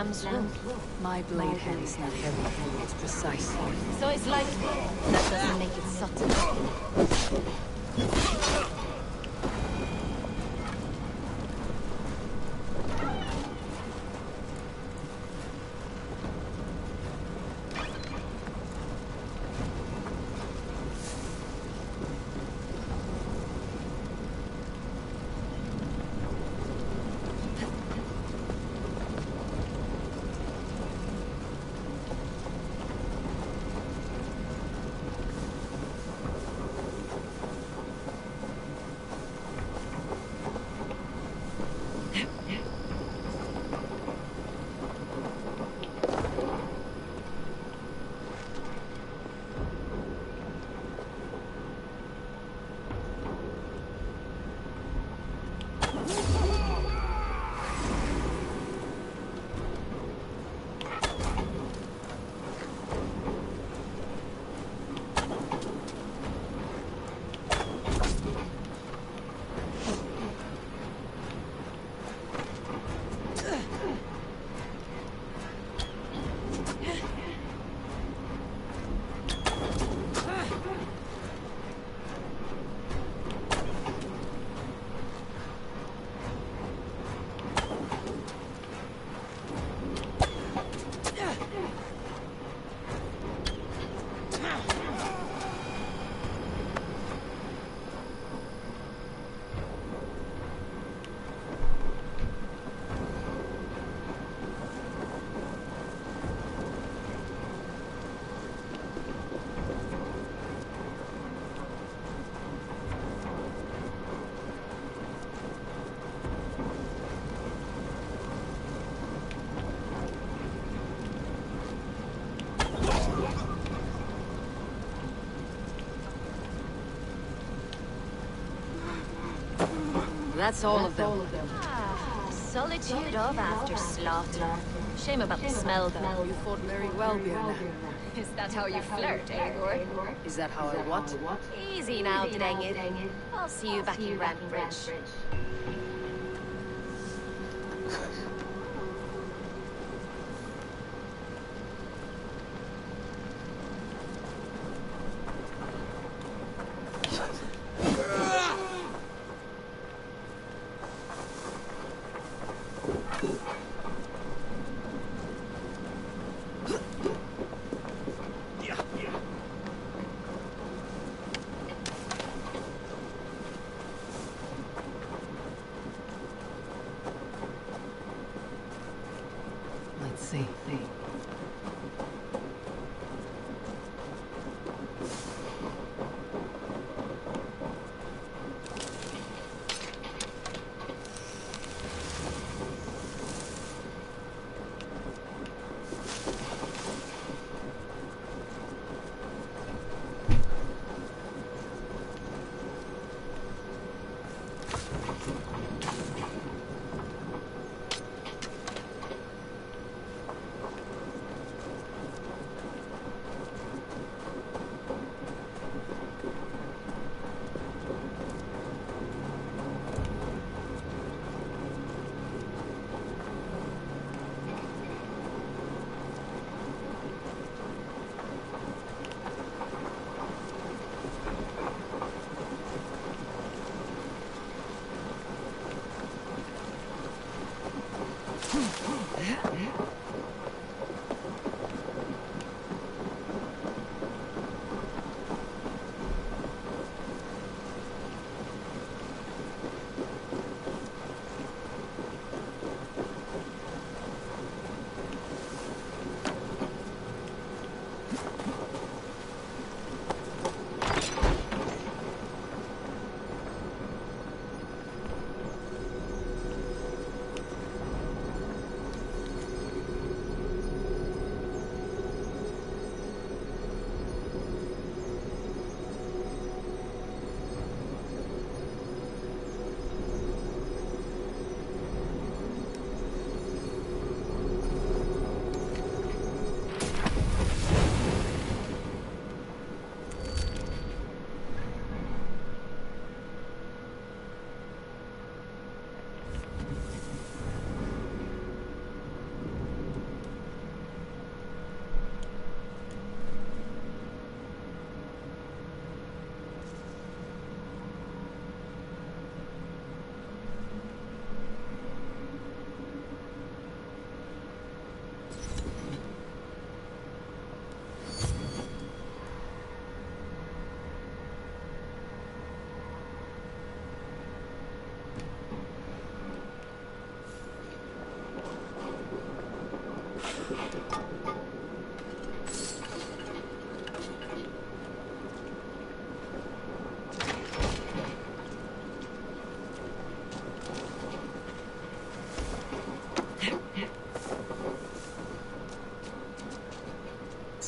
lamb's wound. My blade hand is not heavy. It's precise. So it's likely. That doesn't make it subtle. That's all of them. Solitude of after slaughter. Shame about the smell, though. You fought very well, Bjorn. Is that how you flirt, Eivor? Is that how I what? Easy now, Drengir. I'll see you back in Rantbridge. Let's see.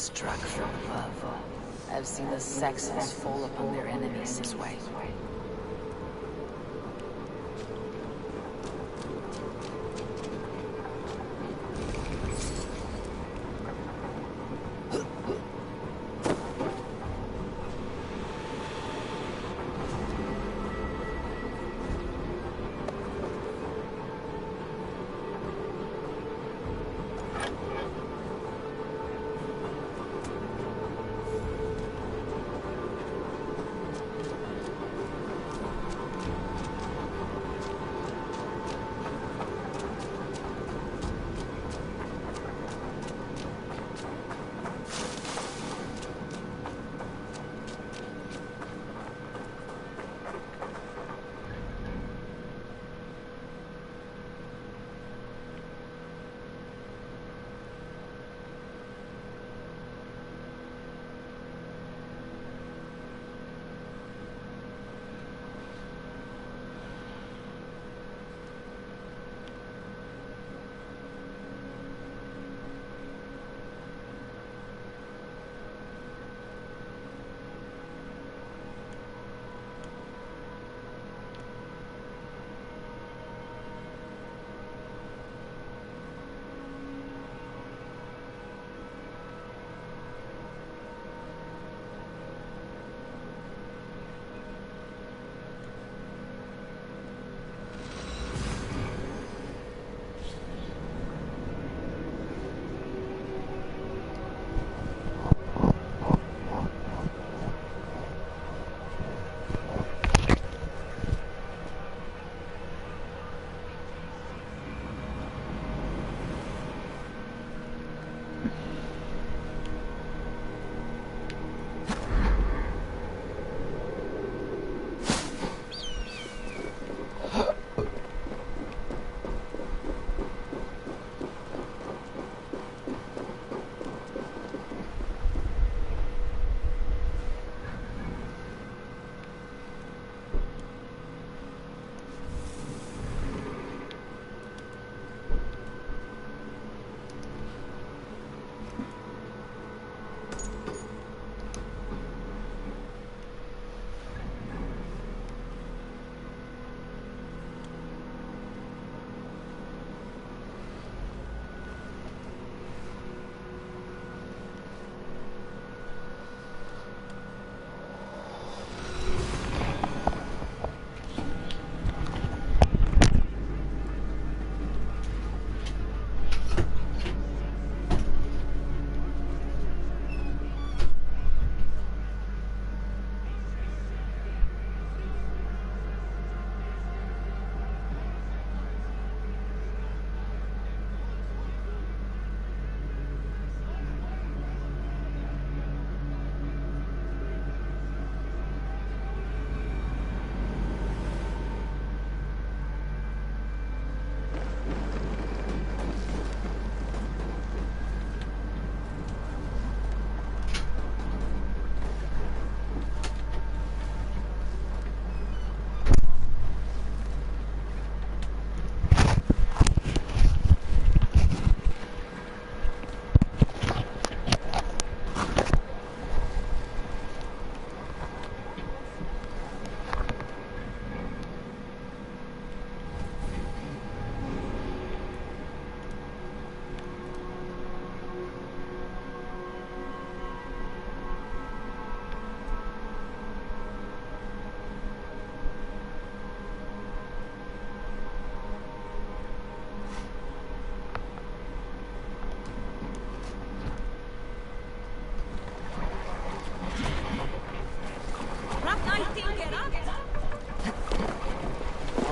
Struck from above. I've seen the Saxons fall upon their enemies this way.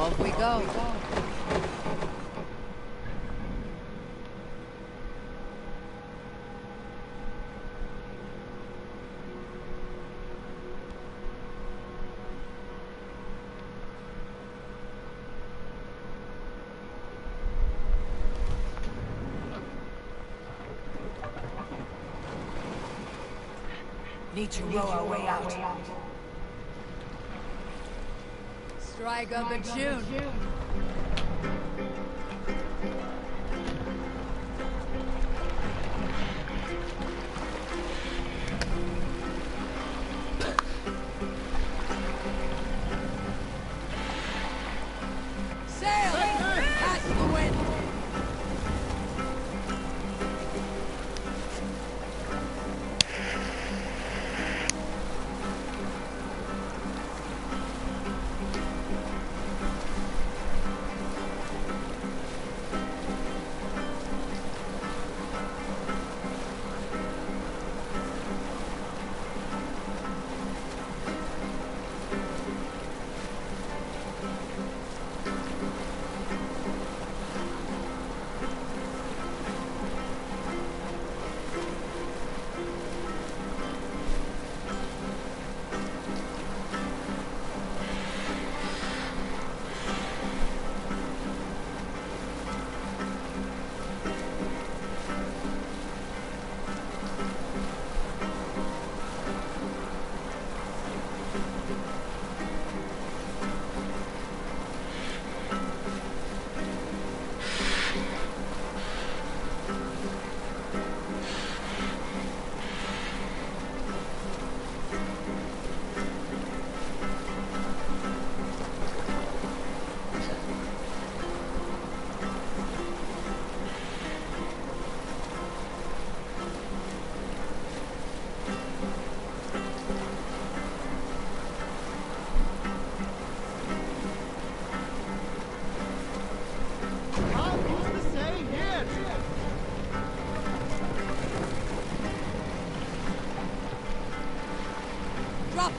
Off we go. Need to row our way out. Strike up a tune.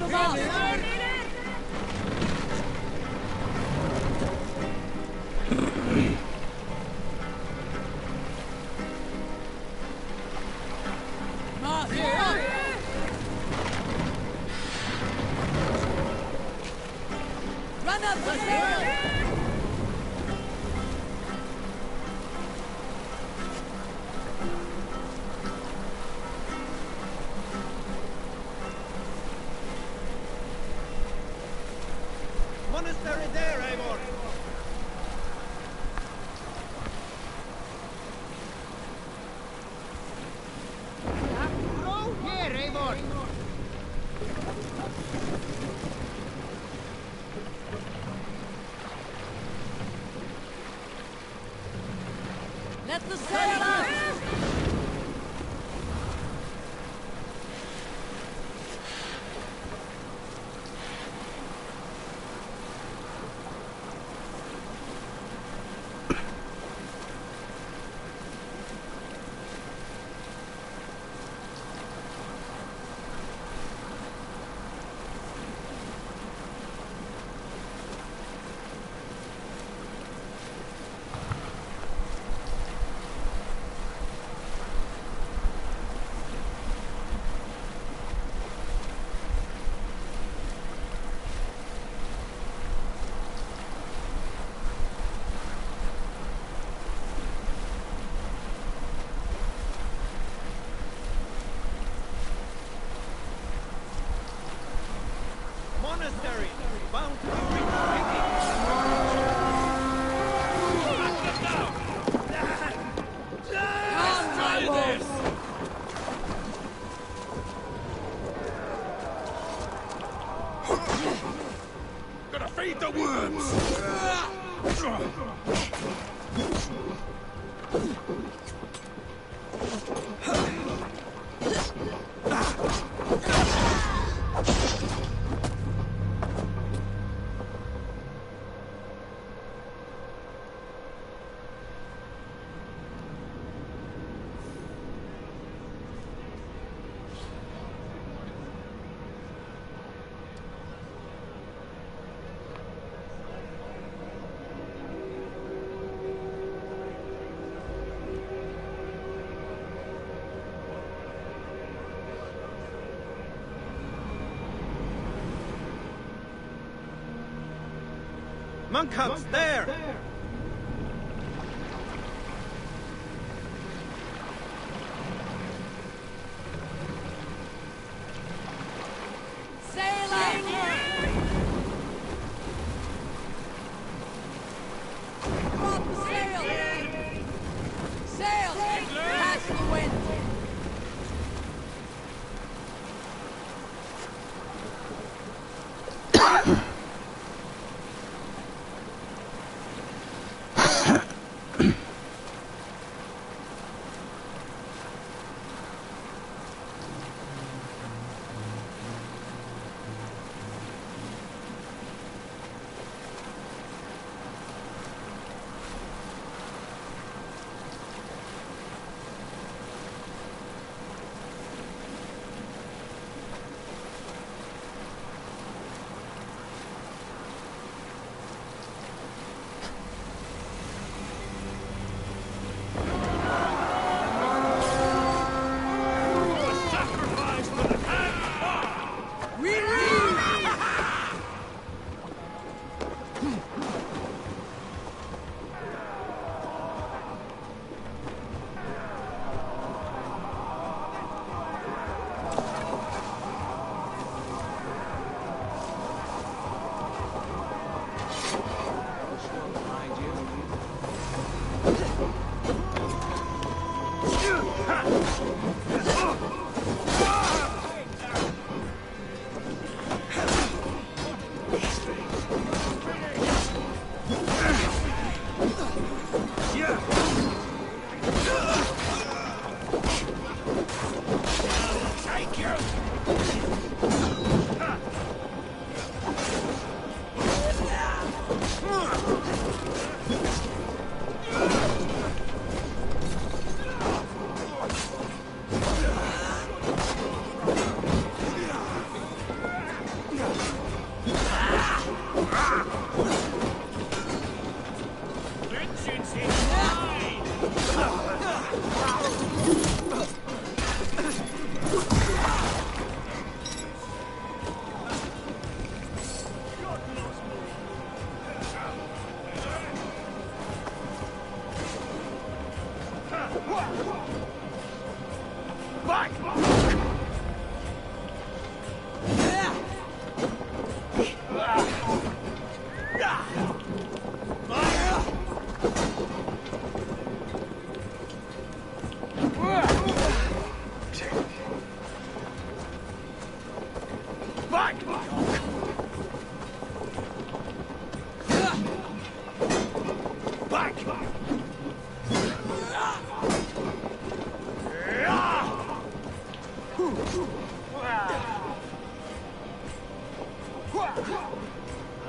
them up! Run up the sail! Monastery there, Eivor! Row here, Eivor! Let the sail out! Monastery, bound to be rich. Try this! Gotta feed the worms! Monk huts there! Sail out! Drop the sail! Sail! Past the wind!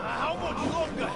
How much longer?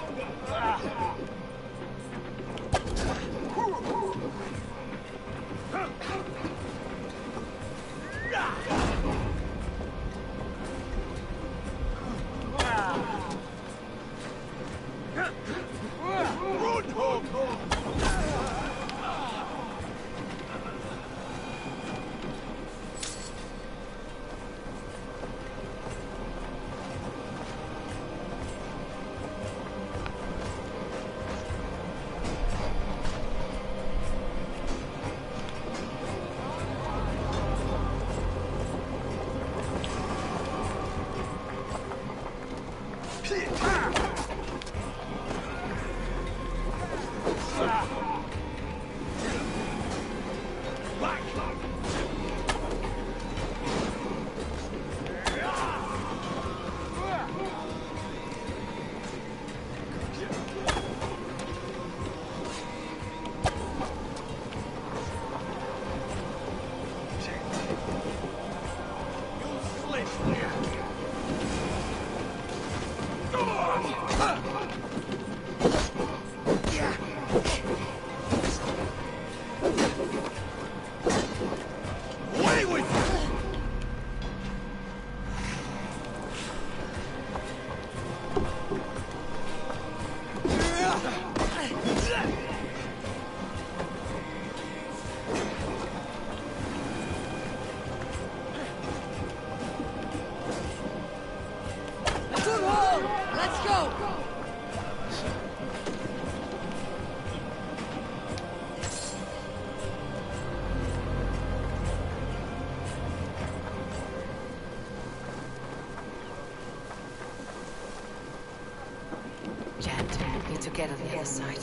To get on the other side.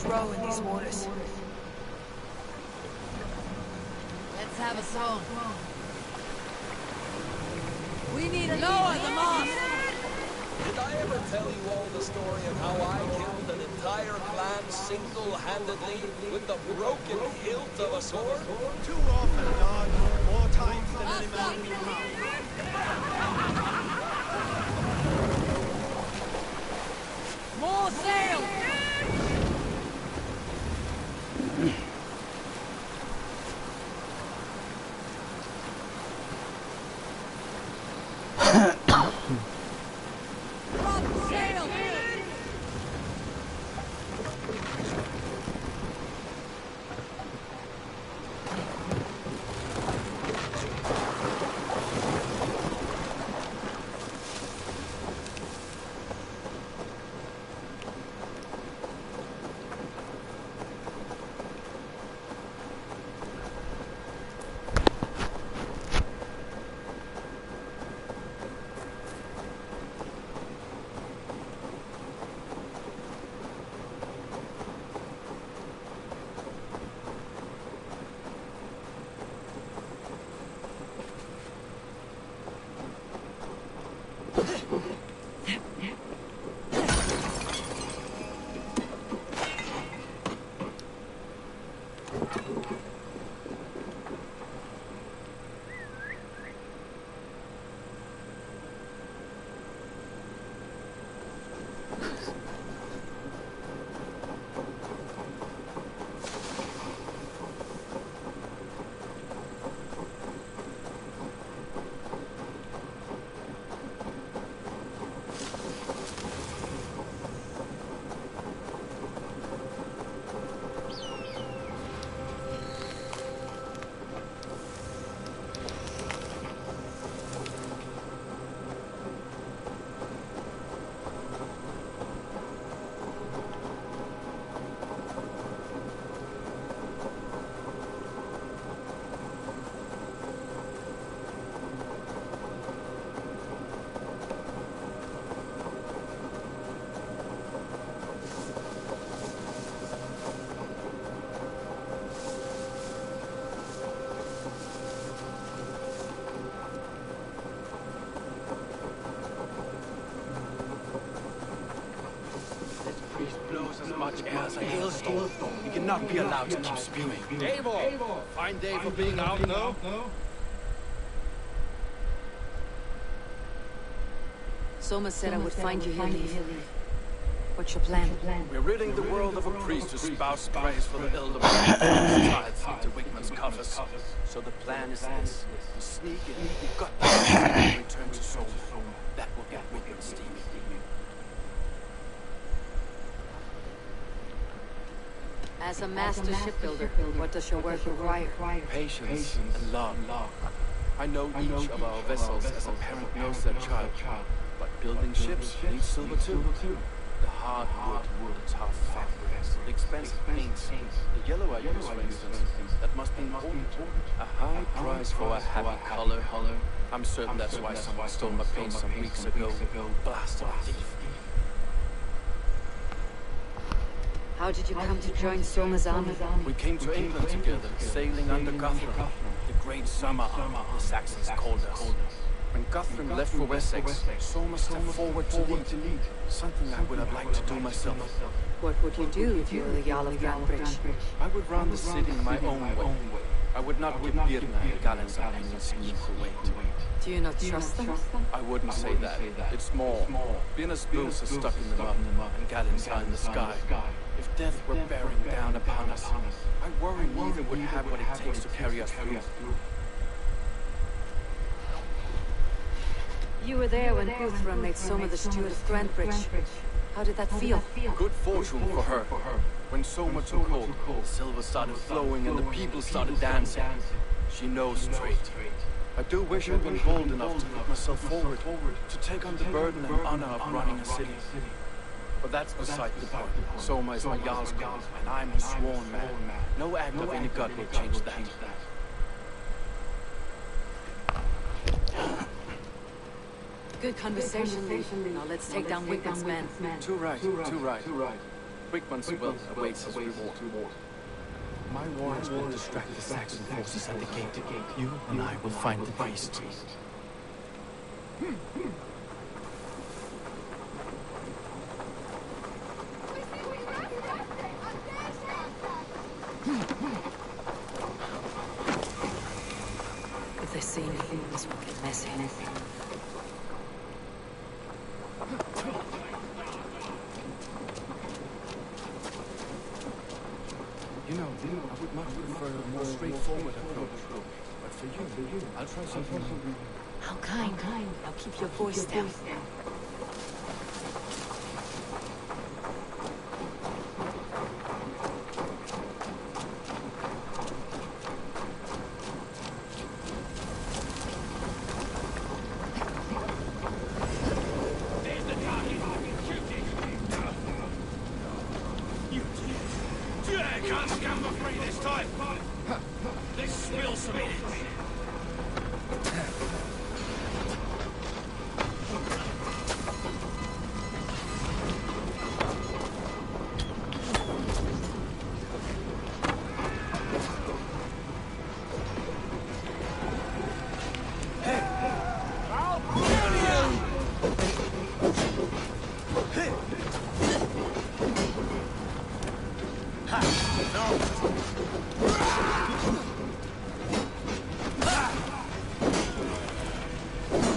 Row in these waters. Let's have a song. We need to lower the mast. Did I ever tell you all the story of how I killed an entire clan single-handedly with the broken hilt of a sword? Too often, Lord. More times than any man can count. More sail! As much air as a hailstorm. He cannot be allowed to keep spewing. Eivor! Fine day for being out, no? Soma said I would find you here, Leaf. What's your plan? We're ridding the world of a priest who spouts praise for the elder tithes into Wigman's coffers. So the plan is this. We sneak in, we got the and return to Soma. That will get Wigman steaming. As a master shipbuilder, what does your work require? Patience and love. I know each of our vessels as a parent knows their child, but building ships needs silver too. The hard wood, the tough fabrics, the expensive paints, the yellow I use, for instance, that must be important. A high price for a happy color. I'm certain that's why someone stole my paint some weeks ago. Blasted thief. How did you come to join Soma's army? We came to England together, sailing under Guthrum. The Great Summer Army, the Saxons called us. When Guthrum left for Wessex, Soma stepped forward to lead. Something I would have liked to do myself. What would you do if you were the Jarl of Grandbridge? I would run the city my own way. I would not give Birna and Galen's opinions equal weight. Do you not trust them? I wouldn't say that. It's more. Birna's boots are stuck in the mud, and Galen's are in the sky. If death were bearing down upon us, I worry neither would have what it takes to carry us through. You were there when Guthrum made Soma the steward of Grandbridge. How did that feel? Good fortune for her. When Soma took hold, silver started flowing and the people started dancing. She knows trade. I do wish I'd been bold enough to put myself forward, to take on the burden and honor of running a city. But that's beside the point. Soma is my Jarl's god, and I'm a sworn man. No act of any god will change that. Good conversation, Leaf. Now let's take down Wigman's men. Too right. Wigman's wealth awaits his reward. My warriors will distract the Saxon forces at the gate. You and I will find the priest. If they see me, this will get messy. You know, I would much prefer a more straightforward approach. But for you, I'll try something new. How kind. Now keep your voice down.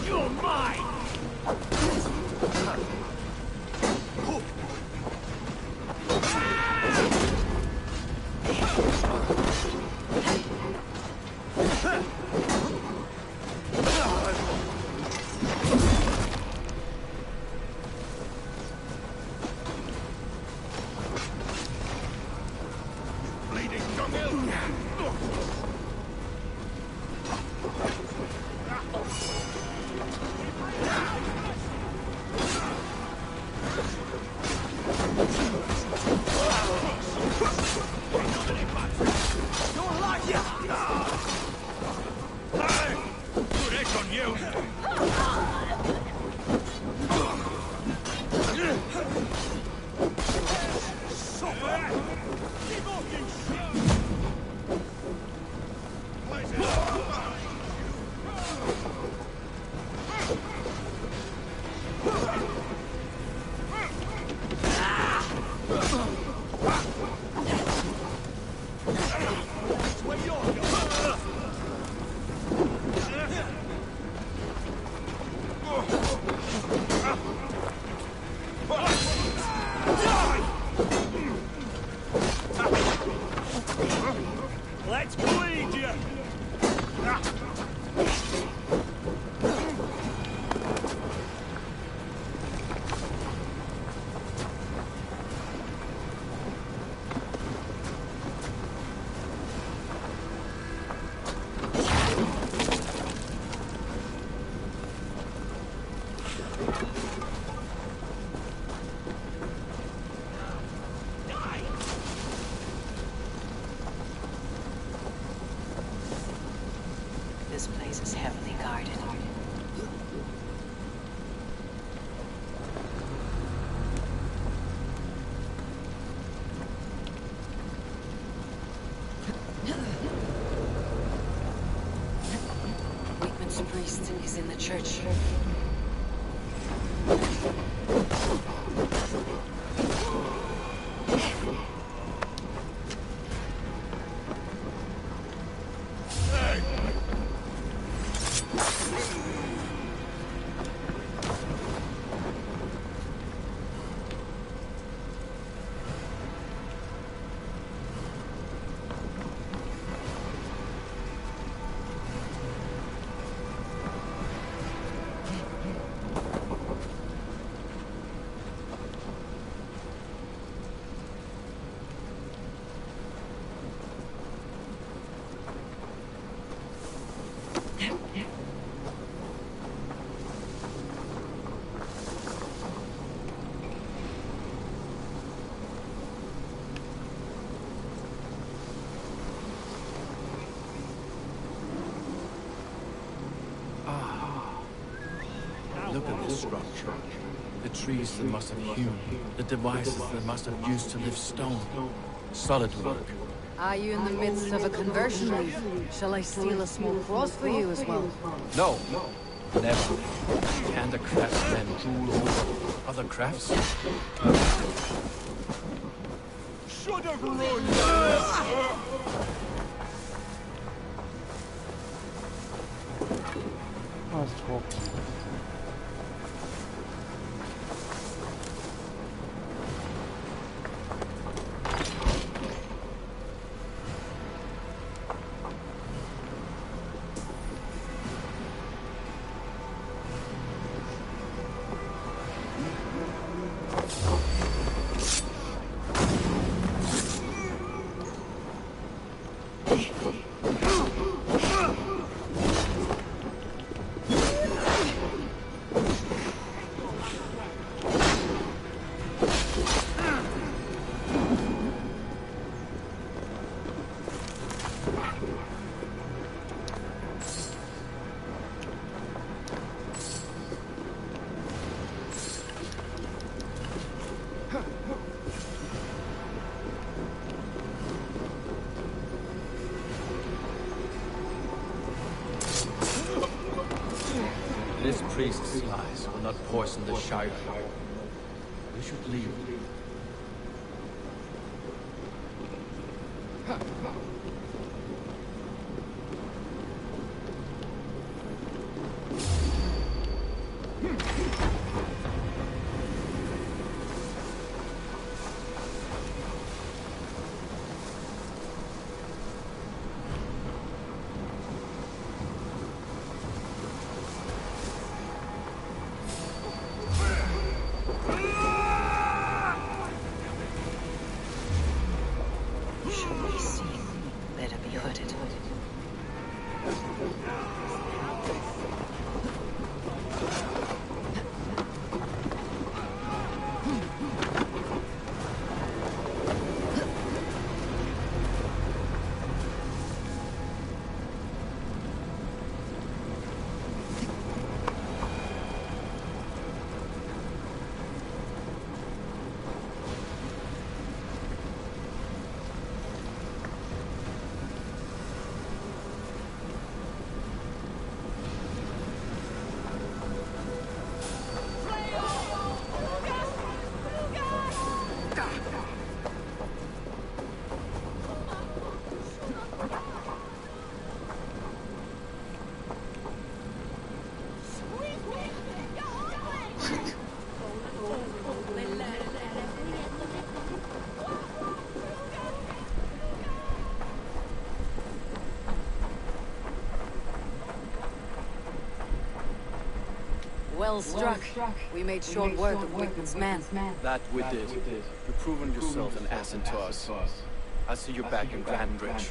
You're mine! Let's bleed you! This place is heavily guarded. Wakeman's priest is in the church. Look at this structure. The trees that must have hewn, the devices that must have used to lift stone. Solid work. Are you in the midst of a conversion leaf? Shall I steal a small cross for you as well? No, never. Can the craftsmen rule over other crafts? Should have run! Oh, it's talking. This priest's lies will not poison the Shire. We should leave. Well struck. We made short work of Wickman's man. That we did. You've proven yourself an asset to us. I'll see you back in Grandbridge.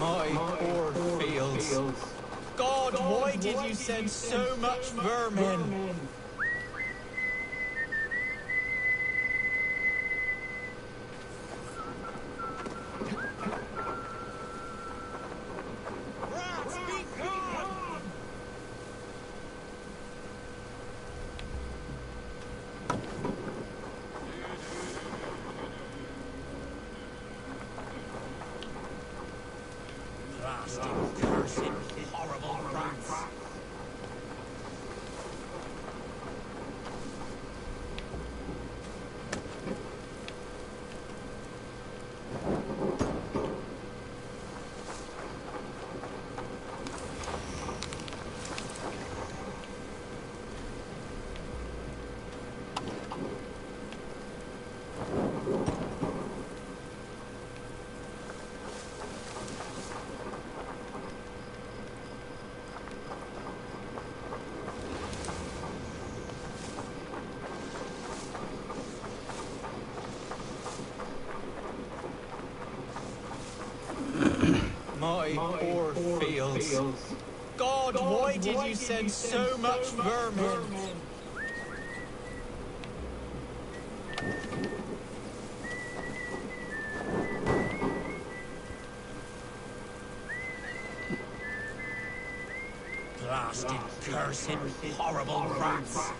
My poor fields. God, why did you send so much vermin? Rats, be gone! Blasted, cursed, horrible rats. My poor fields. God, why did you send so much vermin? Blasted, cursed, horrible rats!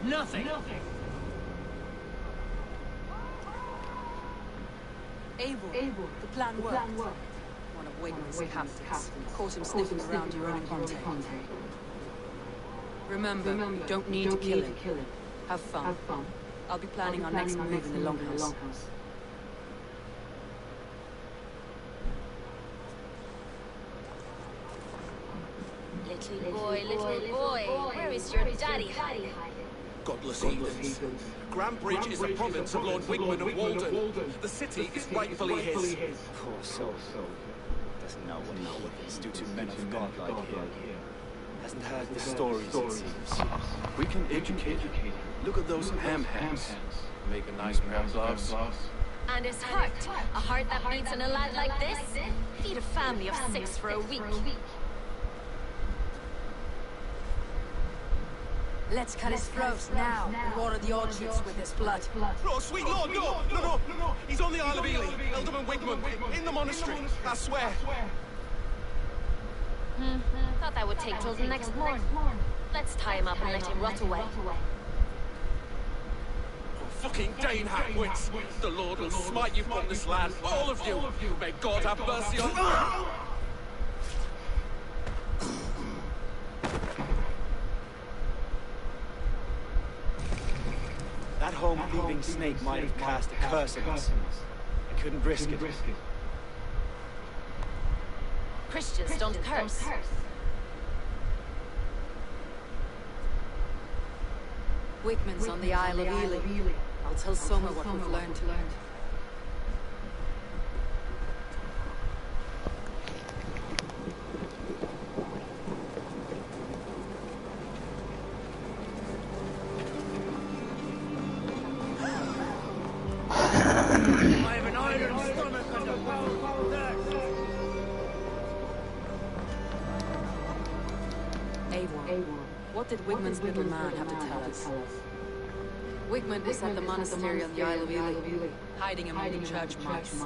Nothing. Able. The plan worked. One of Wigman's captains caught him sniffing around your own content. Remember, you don't need to kill him. Have fun. I'll be planning our next move in the Longhouse. Little boy, where is your daddy hiding? Godless heathens. Grambridge is a province of Lord Wigman of Walden. The city is rightfully his. Poor soul. Doesn't know what heathens do to men of God like him. Hasn't heard the stories, it seems. We can educate. Look at those ham hands. Make a nice pair of gloves. And his heart. A heart that beats in a lad like this? Feed a family of 6 for a week. Let's cut his throat now and water the orchards with his blood. Oh, sweet lord, no! He's on the Isle of Ely, Ealdorman Wigman, in the monastery, I swear. Thought that would take till the next morning. Let's tie him up and let him rot away. Oh, fucking Dane halfwits! The Lord will smite you from this land, all of you! May God have mercy on... That home-thieving snake might have cast a curse on us. I couldn't risk it. Christians don't curse. Wigman's on the Isle of Ely. I'll tell Soma what we've learned. I have an iron stomach and a powerful deck. Eivor, what did Wigman's little man have to tell us? Wigman is at the monastery on the Isle of Ely, hiding among the church mice.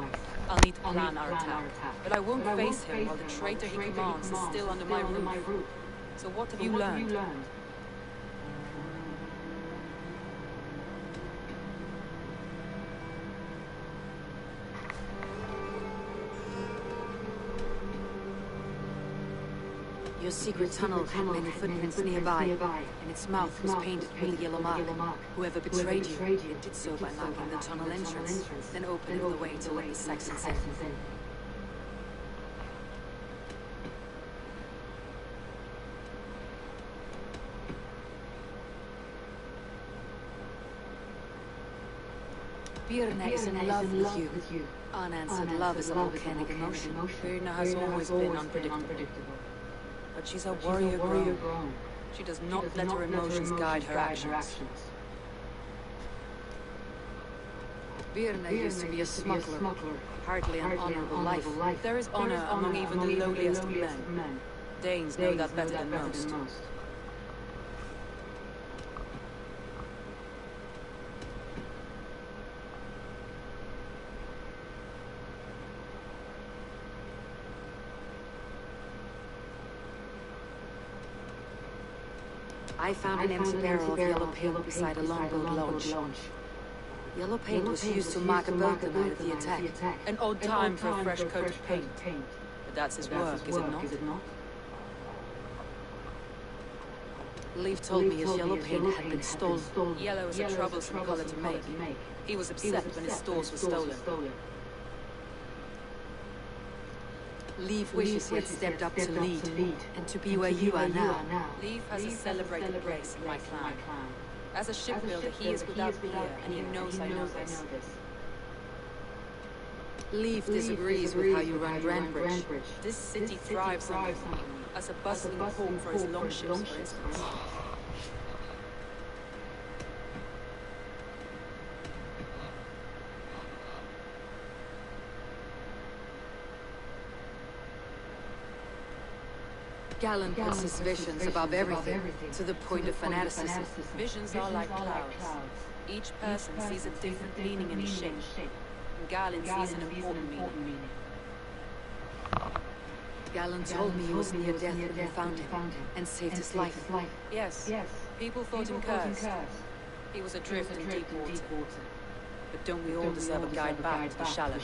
I'll need to plan our attack, but I won't face him while the traitor he commands is still under my roof. So what have you learned? Your secret tunnel had many footprints nearby, and its mouth was painted with a yellow mark. Whoever betrayed you did so by marking the tunnel entrance, then opening the way to let the Saxons in. Birna is in love with you. Unanswered love is a volcanic emotion. Birna has always been unpredictable. But she's a warrior grown. She does not let her emotions guide her actions. Birna used to be a smuggler, hardly an honorable life. There is honor among even the lowliest of men. Danes know that better than most. I found an empty barrel of yellow paint beside a longboat launch. Yellow paint was used to mark a boat the night of the attack. An odd time for a fresh coat of paint. But that's his work, is it not? Leaf told me his yellow paint had been stolen. Yellow is a troublesome color to make. He was upset when his stores were stolen. Leaf wishes he had stepped up to lead, and to be where you are now. Leaf has a celebrated place in my clan. As a shipbuilder, he is without peer, and he knows I know this. Leaf disagrees with how you run Grandbridge. This city thrives on you, as a bustling port for his longships, for instance. Galen puts his visions above everything, to the point of fanaticism. Visions are like clouds. Each person sees a different meaning in his shape. And Galen sees an important meaning. Galen told me he was near death when you found him, and saved his life. Yes, people thought him cursed. He was adrift in deep water. But don't we all deserve a guide back to the shallows?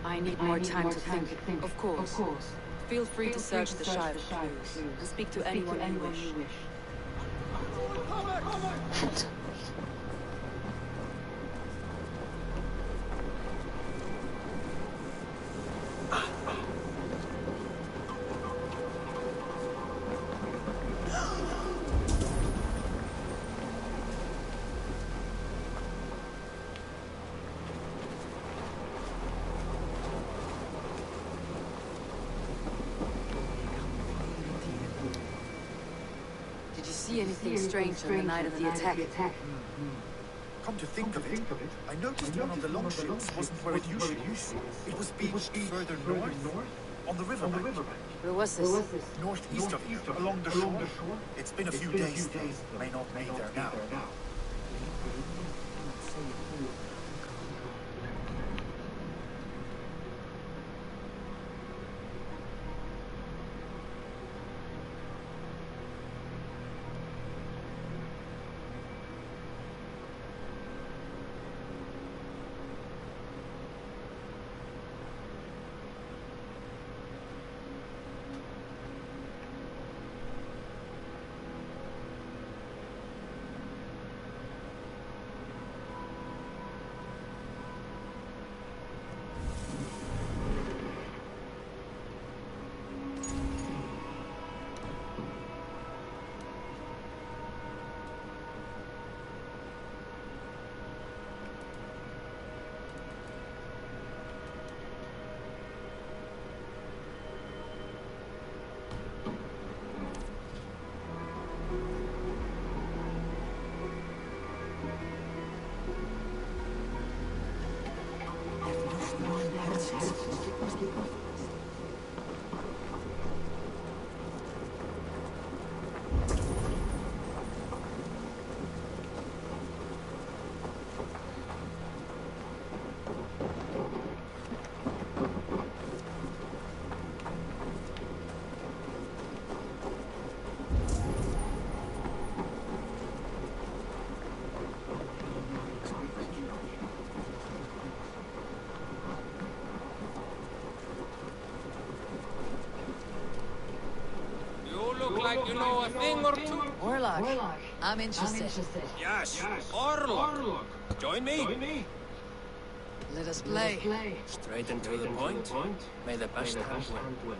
I need more time to think, of course. Feel free to search the Shire for clues, and speak to anyone you wish. Anything strange on the night of the attack? Come to think of it, I noticed one of the longships wasn't where it usually is. It was beached further north, on the riverbank. Where was this? Northeast of here, along the shore. It's been a few days. They may not be there now. Like you know a thing or two? Warlock. I'm interested. Yes, Warlock. Join me. Let us play. Straight and to the point. May the best hand win.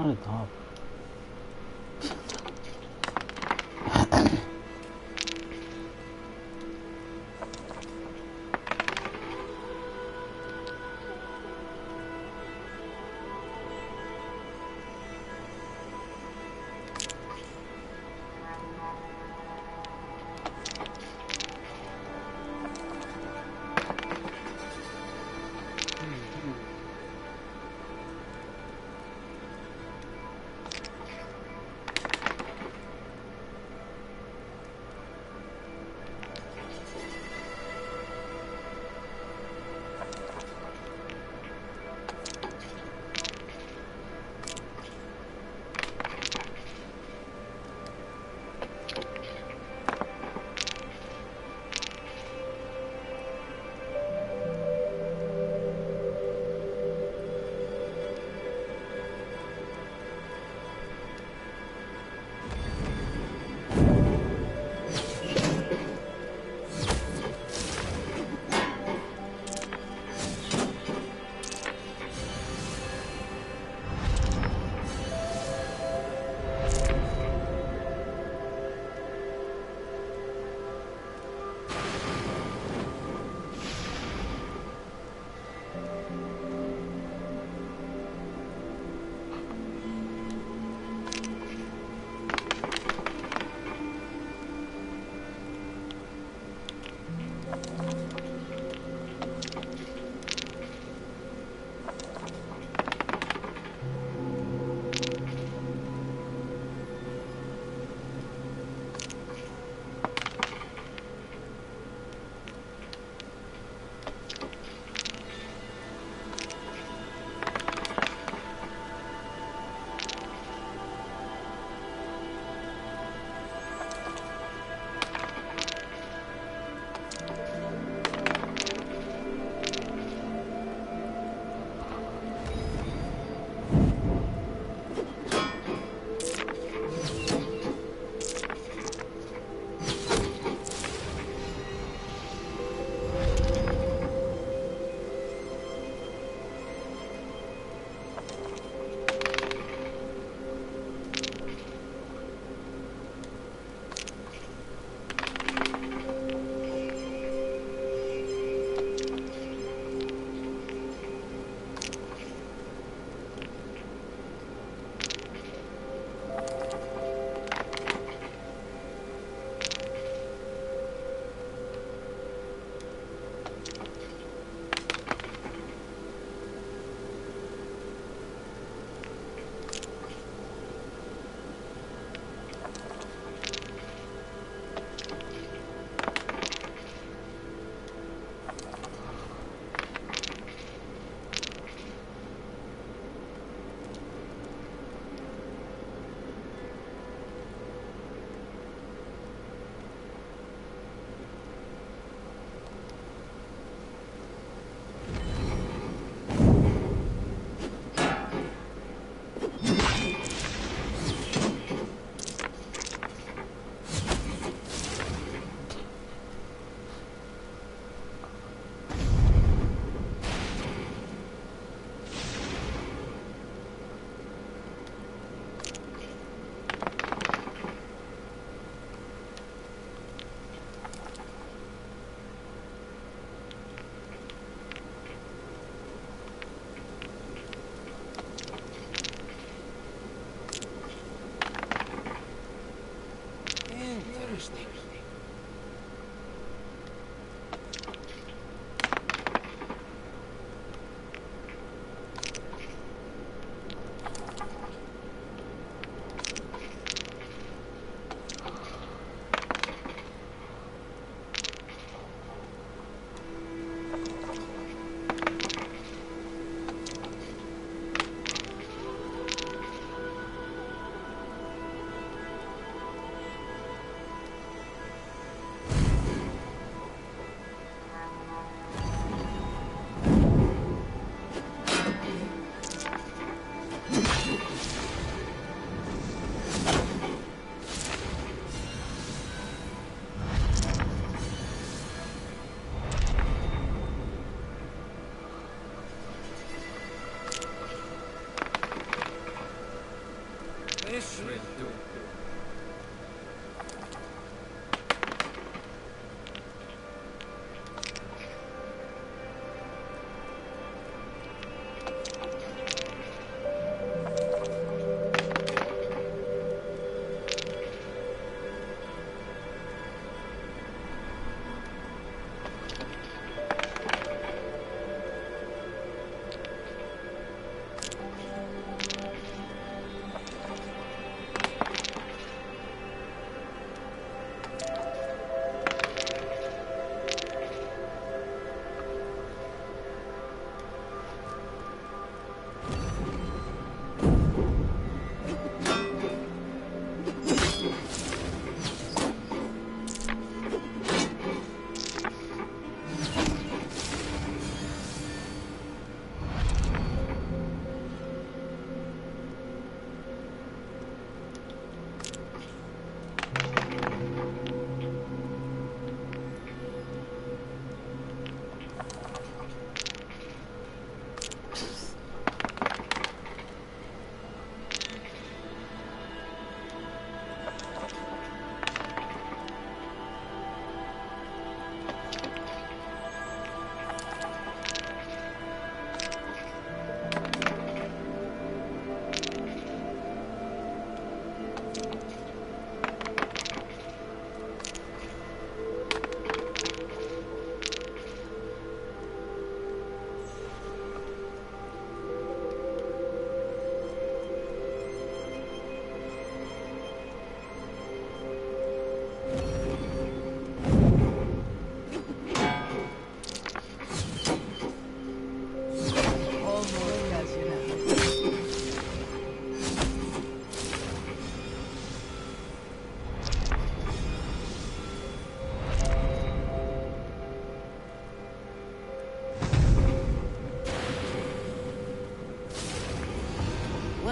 on the top.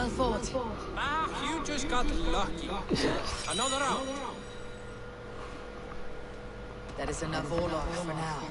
Well fought. Ah, you just got lucky. Another round. That is enough warlock for now.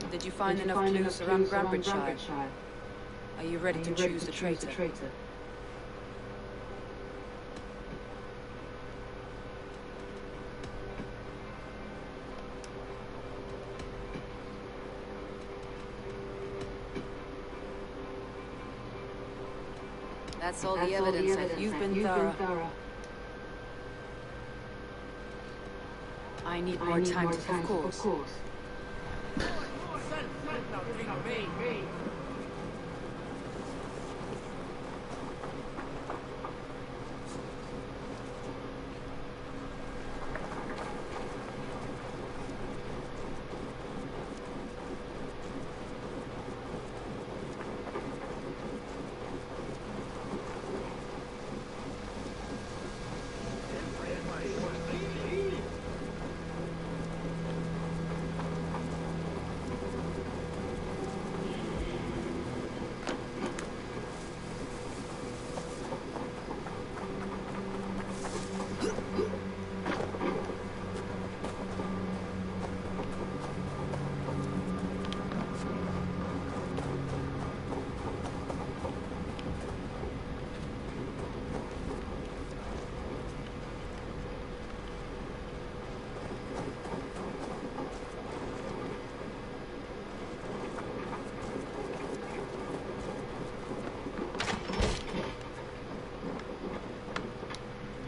Did you find enough clues around Grambridgeshire? Are you ready to choose the traitor? That's all the evidence, and you've been thorough. I need more time to, of course.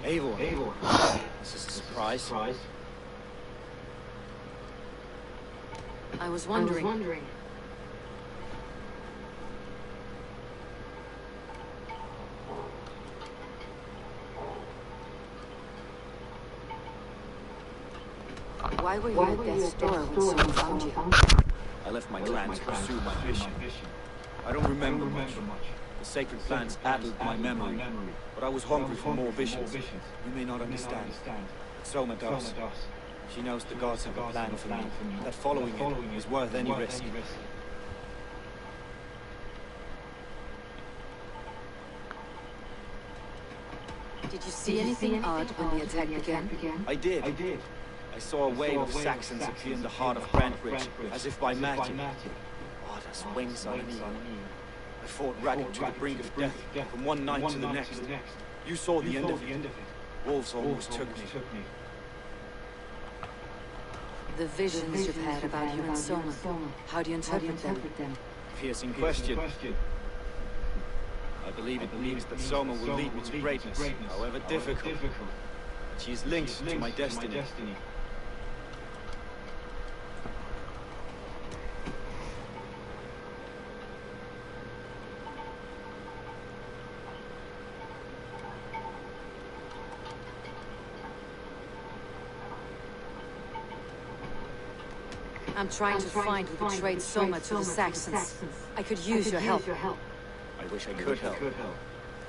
Eivor. This is a surprise. I was wondering. Why were you at death's door when someone found you? I left my clan to pursue my vision. I don't remember much. The sacred plants addled my memory, but I was hungry for more visions. You may not understand, but Soma does. She knows the gods have a plan for me, and that following it is worth any risk. Did you see anything odd when the attack began? I did. I saw a wave of Saxons appear in the heart of Brentbridge, as if by magic. What as wings on an eagle. I fought ragged to the brink of death, from one night to the next. You saw the end of it. Wolves almost took me. The visions you've had about you and Soma, how do you interpret them? Piercing question. I believe it means that Soma will lead me to greatness, however difficult. She is linked to my destiny. I'm trying to find who betrayed Soma to the Saxons. I could use your help. I wish I could help. The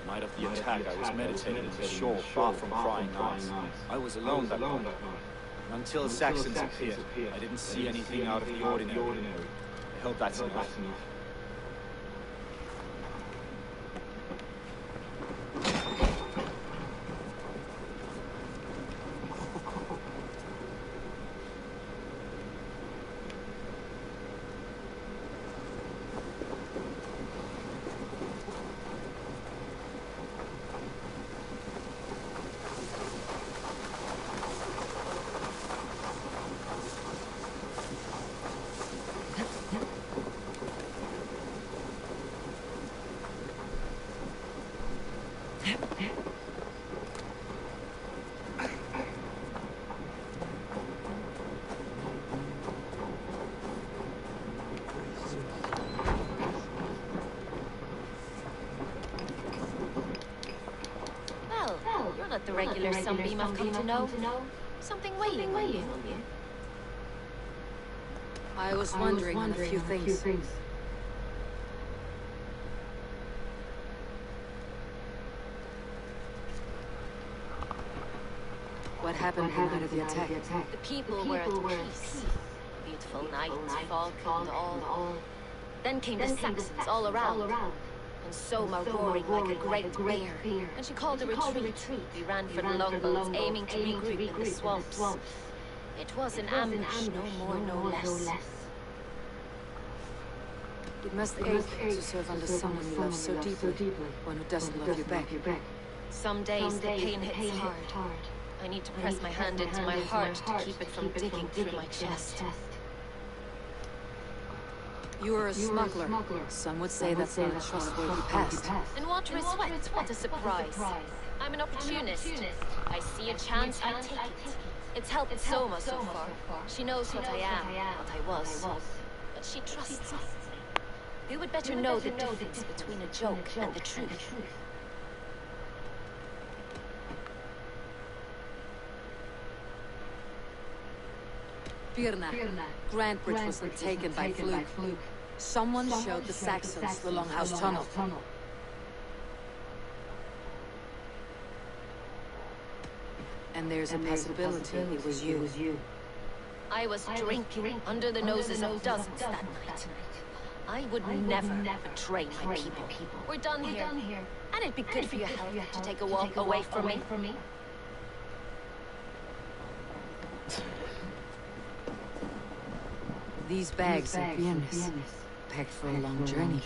night of the attack, I was meditating on the shore, far from prying eyes. I was alone that night. Until Saxons appeared, I didn't see anything out of the ordinary. I hope that's enough. the regular sunbeam I've come to know. Something waiting on you. I was wondering on a few things. What happened the night of the attack? The people were at peace. Beautiful night, fog and all. Then came the Saxons all around. And Soma roaring like a great bear. And she called a retreat. We ran for the longboats, aiming to regroup in the swamps. It was an ambush, no more, no less. It must ache to serve under someone you love so deeply, one who doesn't love you back. Some days the pain hits hard. I need to press my hand into my heart to keep it from digging through my chest. You are a smuggler. Some would say that's not a trustworthy past. In what respect? What a surprise. I'm an opportunist. I see a chance, I take it. It's helped Soma so far. She knows what I am, what I was. But she trusts me. Who would better know the difference between a joke and the truth? Pirna. Grantbridge wasn't taken by fluke. Someone showed the Saxons the Longhouse Tunnel. And there's a possibility it was you. I was drinking under the noses of dozens that night. I would never betray my people. We're done here. And it'd be good for your health to take a walk away from me. These bags are pianos, packed for a long journey.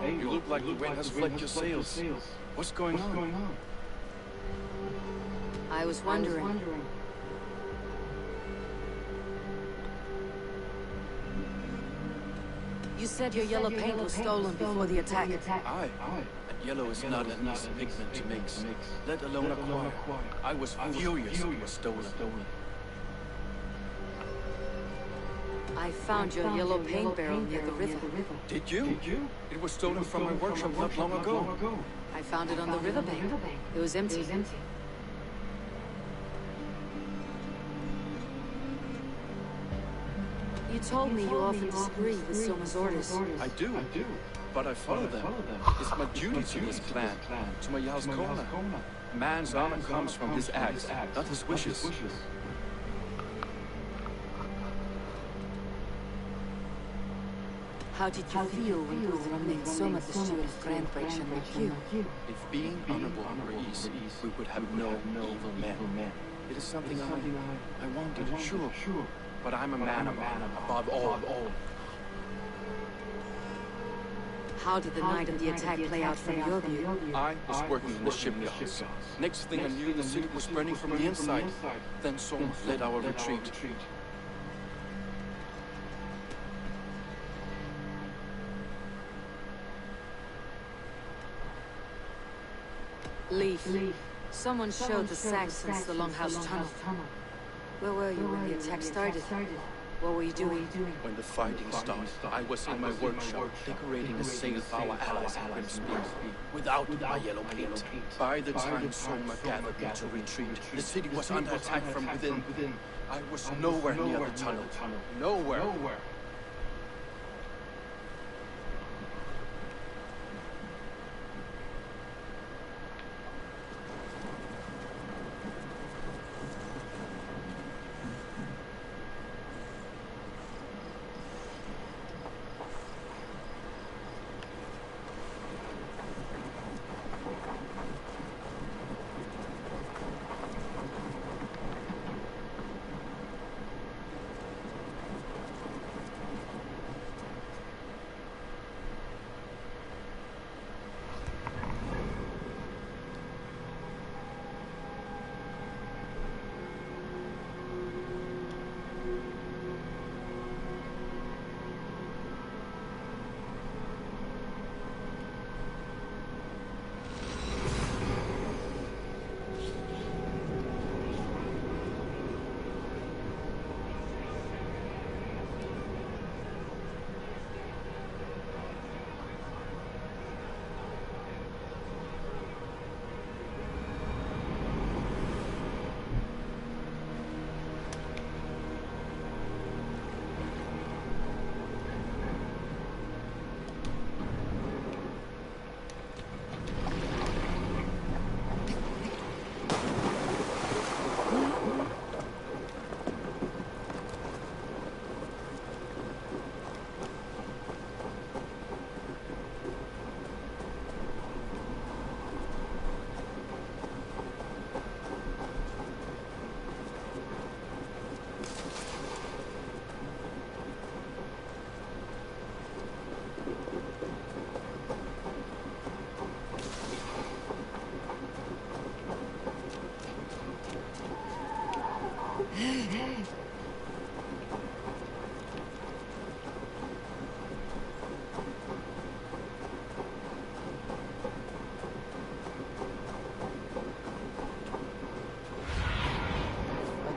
You look like the wind has flecked your sails. What's going on? I was wondering. You said your yellow paint was stolen before the attack. Aye. And yellow is not an easy pigment to mix, let alone acquire. I was furious it was stolen. I found your yellow paint barrel near the river. Did you? It was stolen from my workshop not long ago. I found it on the riverbank. It was empty. You told me you often disagree with Soma's orders. I do. But I follow them. It's my duty to this clan, to my Jarl's Kona. Man's honor comes from his acts, not his wishes. How did you feel when Anothr made Soma the steward of Grantbridge and not you? If being honorable were easy, we would have no evil men. It is something I wanted, sure. But I'm a man above all. How did the night of the attack play out from your view? I was working in the shipyards. Next thing I knew, the city was burning from the inside. Then Soma led our retreat. Leaf. Someone showed the Saxons the Longhouse Tunnel. Where were you when the attack started? What were you doing? When the fighting started, I was in my workshop decorating a sail for our allies in Grimspeed, without my yellow paint. By the time Soma gathered me to retreat, the city was under attack from within. I was nowhere near the tunnel. Nowhere.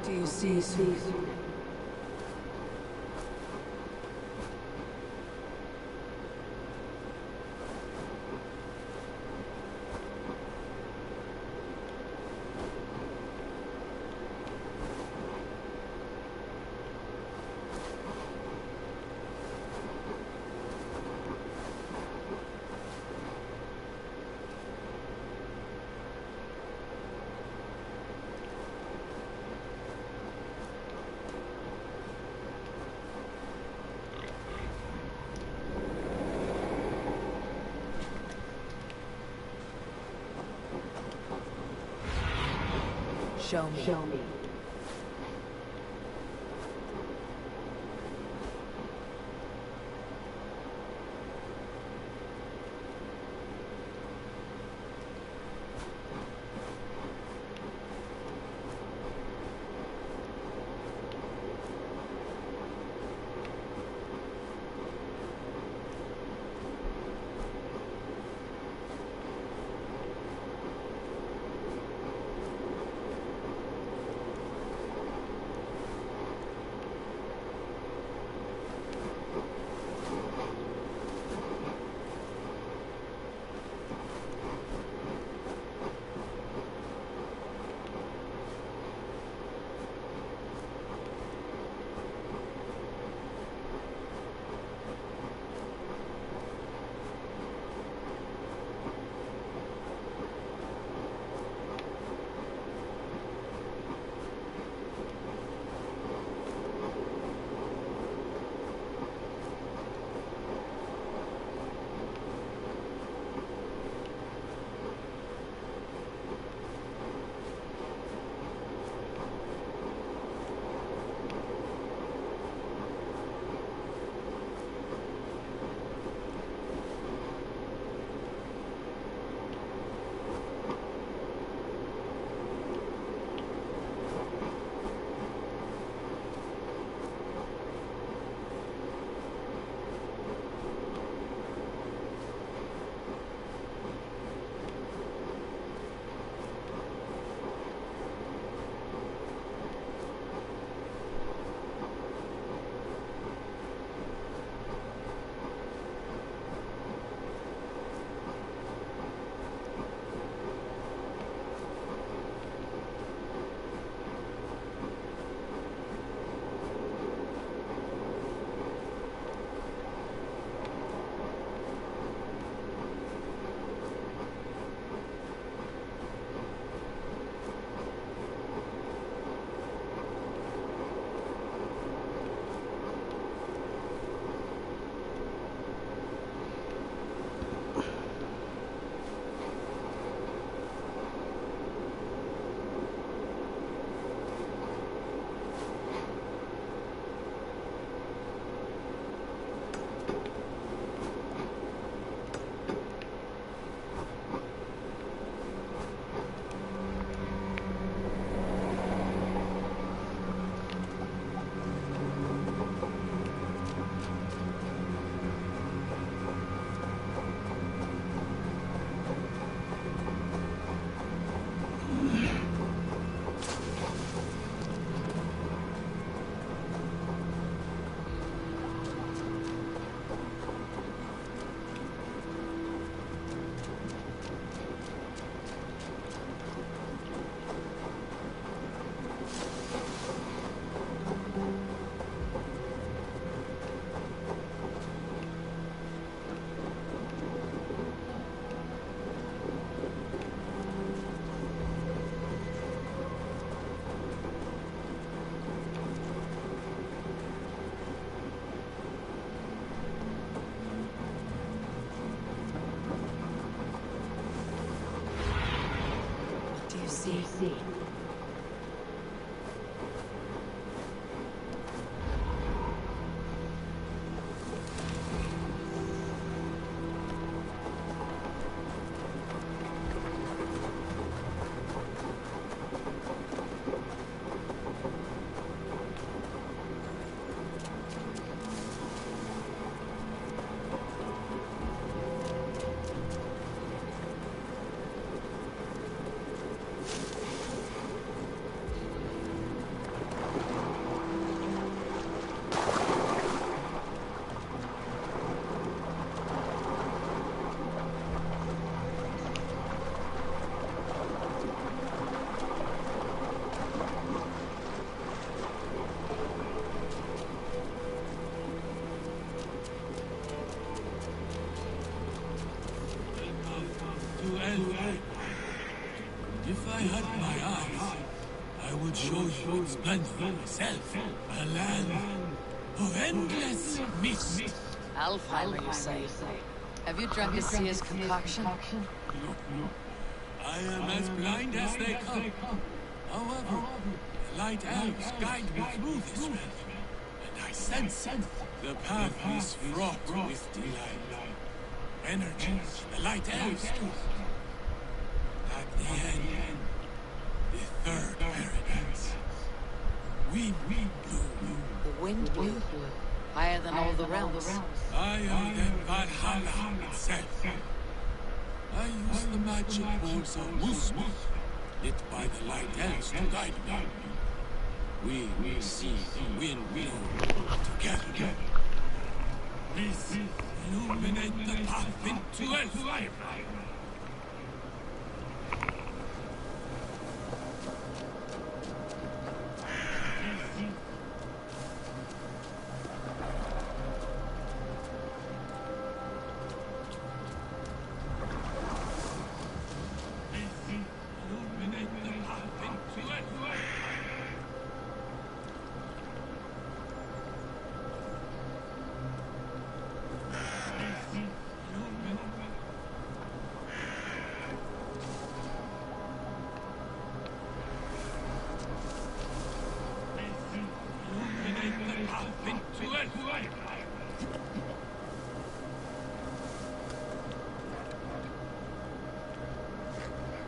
Do you see? Show me. If I had my eyes, I would show you in splendor myself, a land of endless mist. Alfheimer, you say? Have you drunk a seer's concoction? No. I am as blind as they come. However, the light elves guide me through this realm, and I sense the path is fraught with delight. Energies the light elves do. At the end, the third paradise. Wind blew. The wind blew? Higher than all the realms. Higher than Valhalla itself. I use the magic pulse of Musmus, lit by the light elves to guide me. We will see the wind blow together. Please illuminate the path into Elfheim.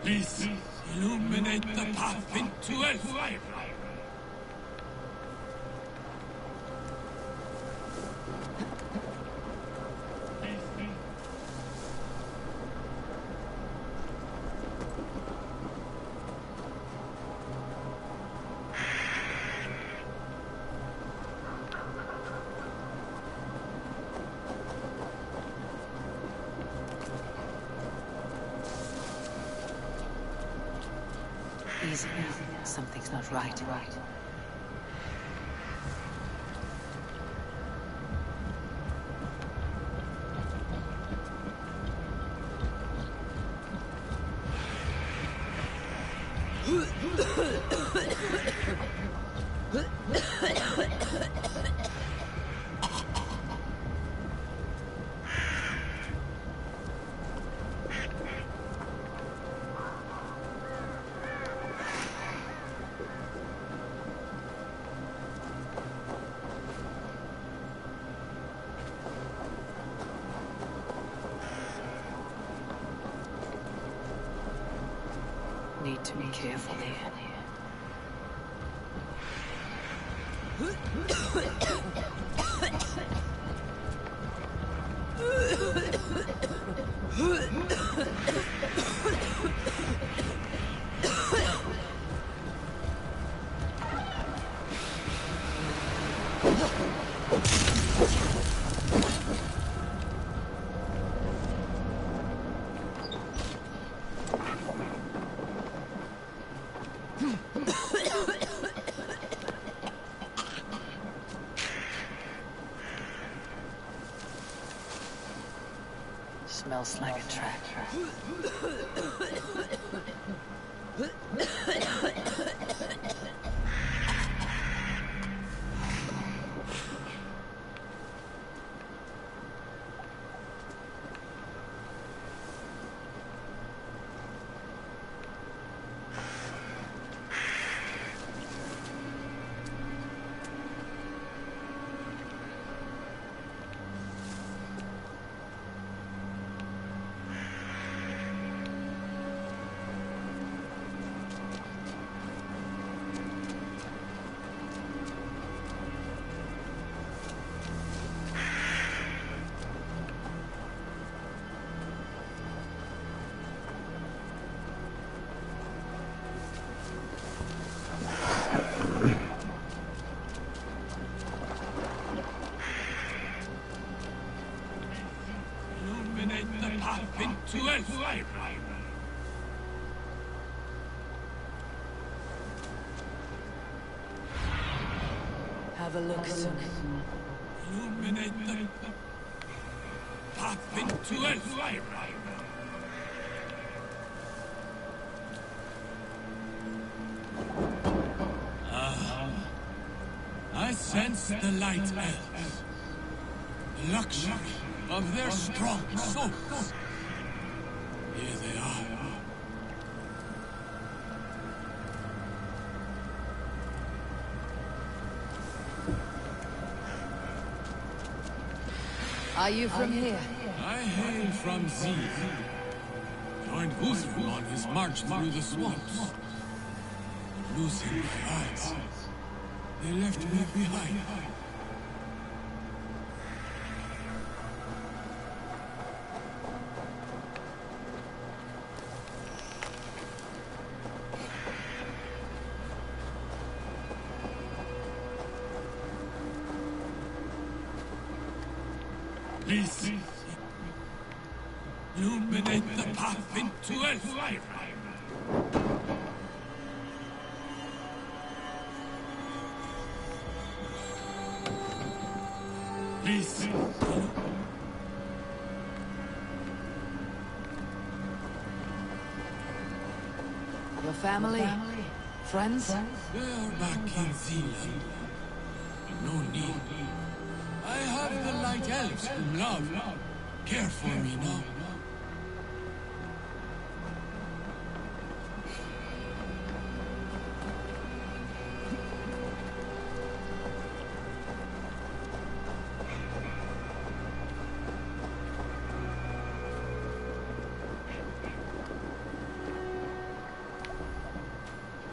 Please illuminate the path into Elfheim. Easy. Something's not right. Need to be careful here. Smells like a trap. path into Elfheim. Have a look, son. Illuminate the path into Elfheim. I sense the light elves. The luxury of their strong souls. Here they are. Are you from here? I hail from Zee. Joined Guthrum on his march through the swamps. Losing my eyes, they left me behind. Please, illuminate the path into Elfheim. Please. Your family? Friends? They are back in Zealand. No need. I have the light elves who love, care for me now.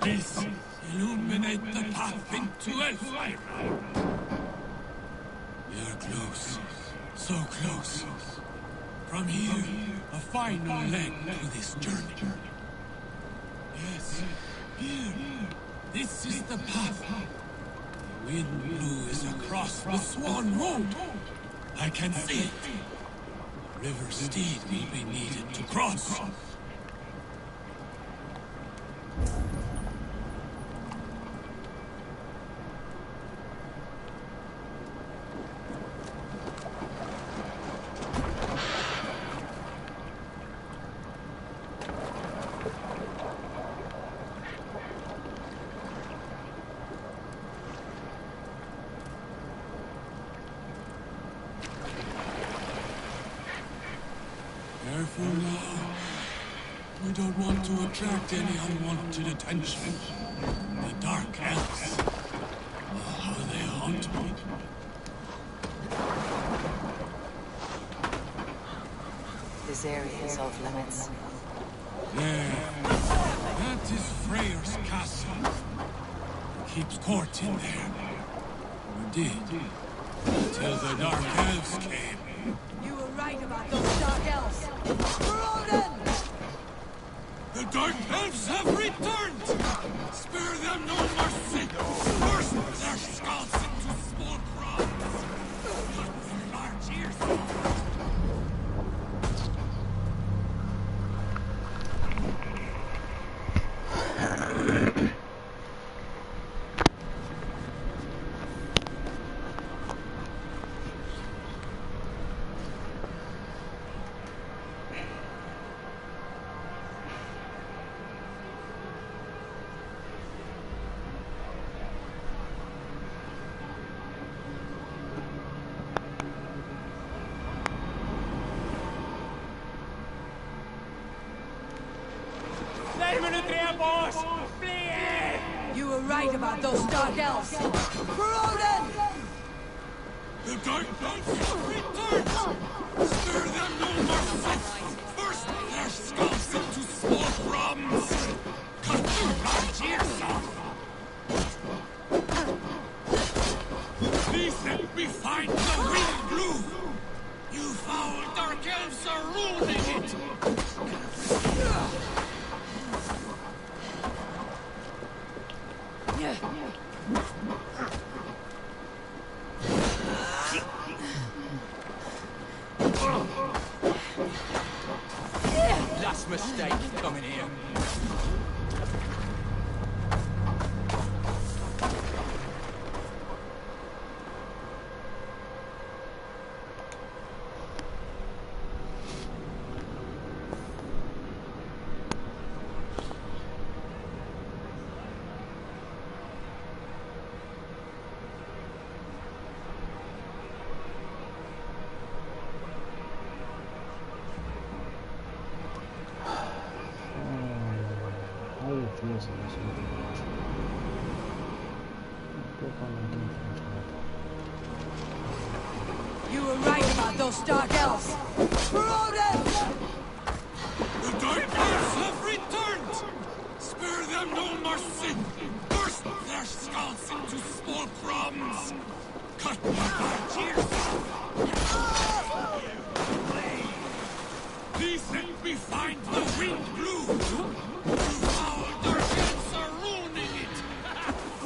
Please, illuminate the path into Elfheim. We are close, so close. From here, a final leg to this journey. Yes, here. This is the path. The wind blows across the Swan Road. I can see it. The river steed will be needed to cross. Careful now. We don't want to attract any unwanted attention. The Dark Elves. Oh, how they haunt me. This area is off limits. There. That is Freyr's castle. He keeps court in there. Or did. Until the Dark Elves came. You were right about those Dark Elves. We're all done! The Dark Elves have returned! Spare them no mercy! Burst their skulls into small crumbs! Cut their large ears off! You were right about those Dark Elves. We're all done! The Dark Elves have returned! Spare them no mercy! Burst their skulls into small crumbs! Cut their large ears off! Please let me find the wind blue! You foul Dark Elves are ruining it! You were right about those dark elves. Rodent! The dark elves have returned! Spare them no mercy! Burst their skulls into small crumbs! Cut my ears! Please let me find the wind blue! Our dark elves are ruining it!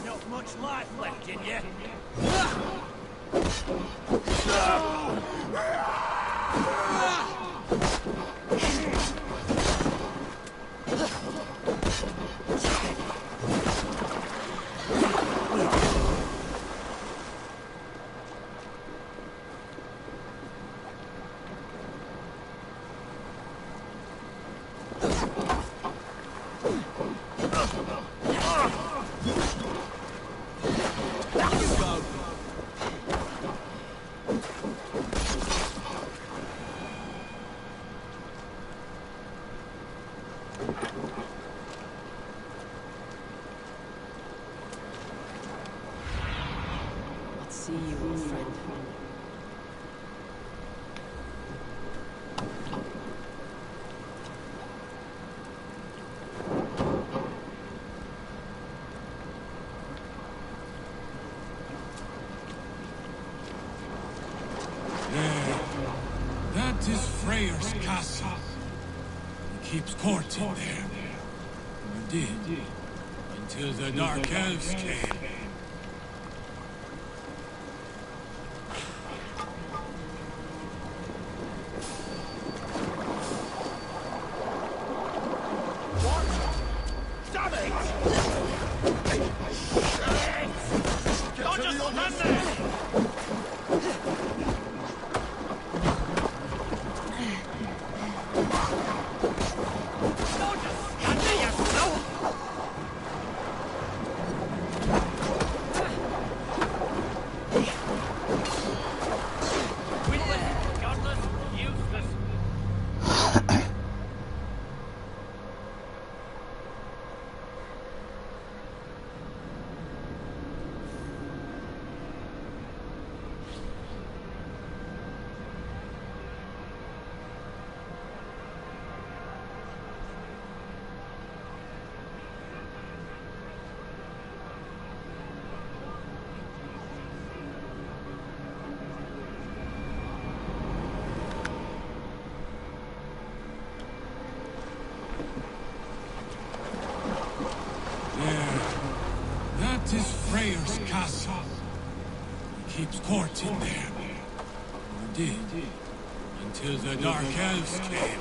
Not much life left in you. See you, old friend. There. That is Freyr's castle. He keeps court in there. Or did. Until the Dark Elves came. That is Freyr's castle. He keeps court in there. Or did. Until the Dark Elves came.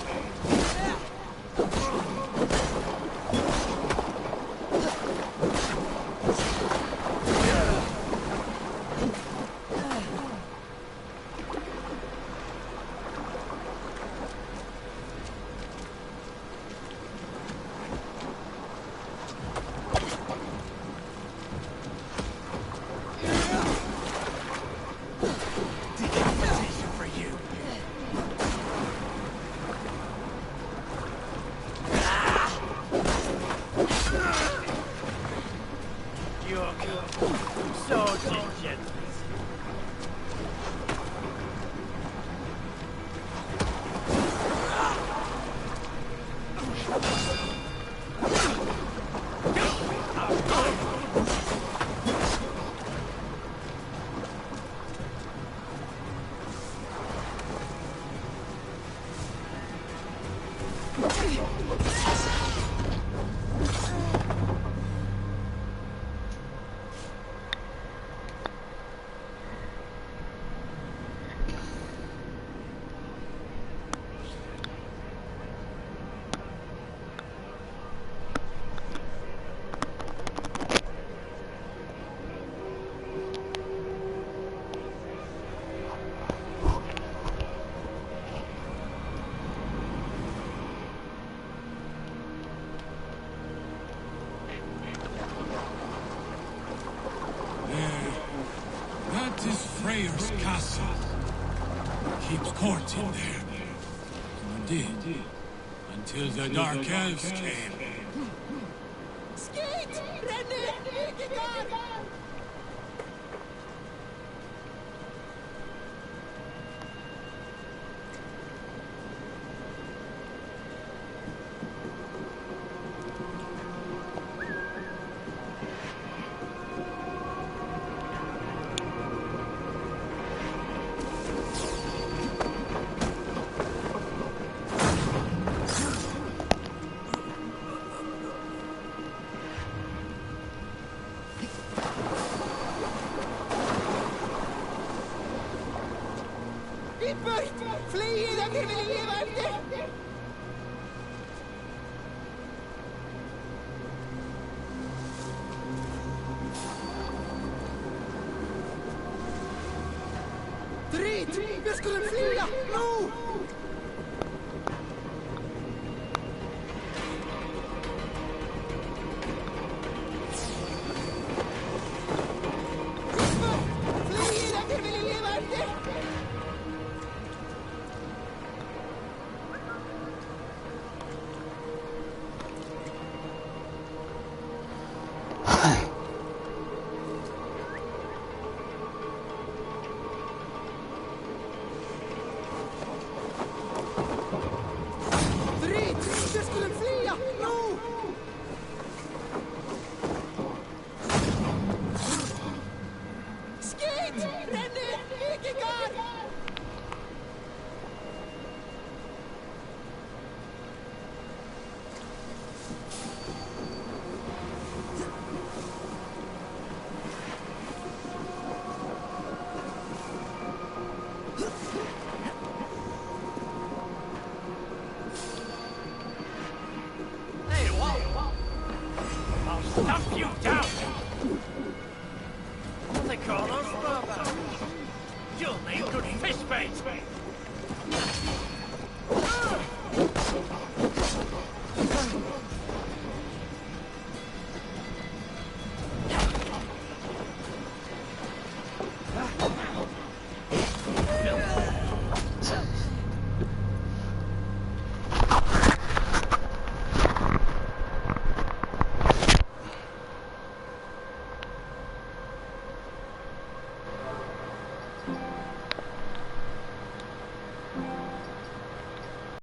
Freyr's castle. He keeps court in there. Or did. Until the Dark Elves came. Skit! Renne! Vikingar! Fly dere med livet! Drit! Vi skulle fly! Nå! Stuff you down! What they call us, brother? You'll need good fish bait!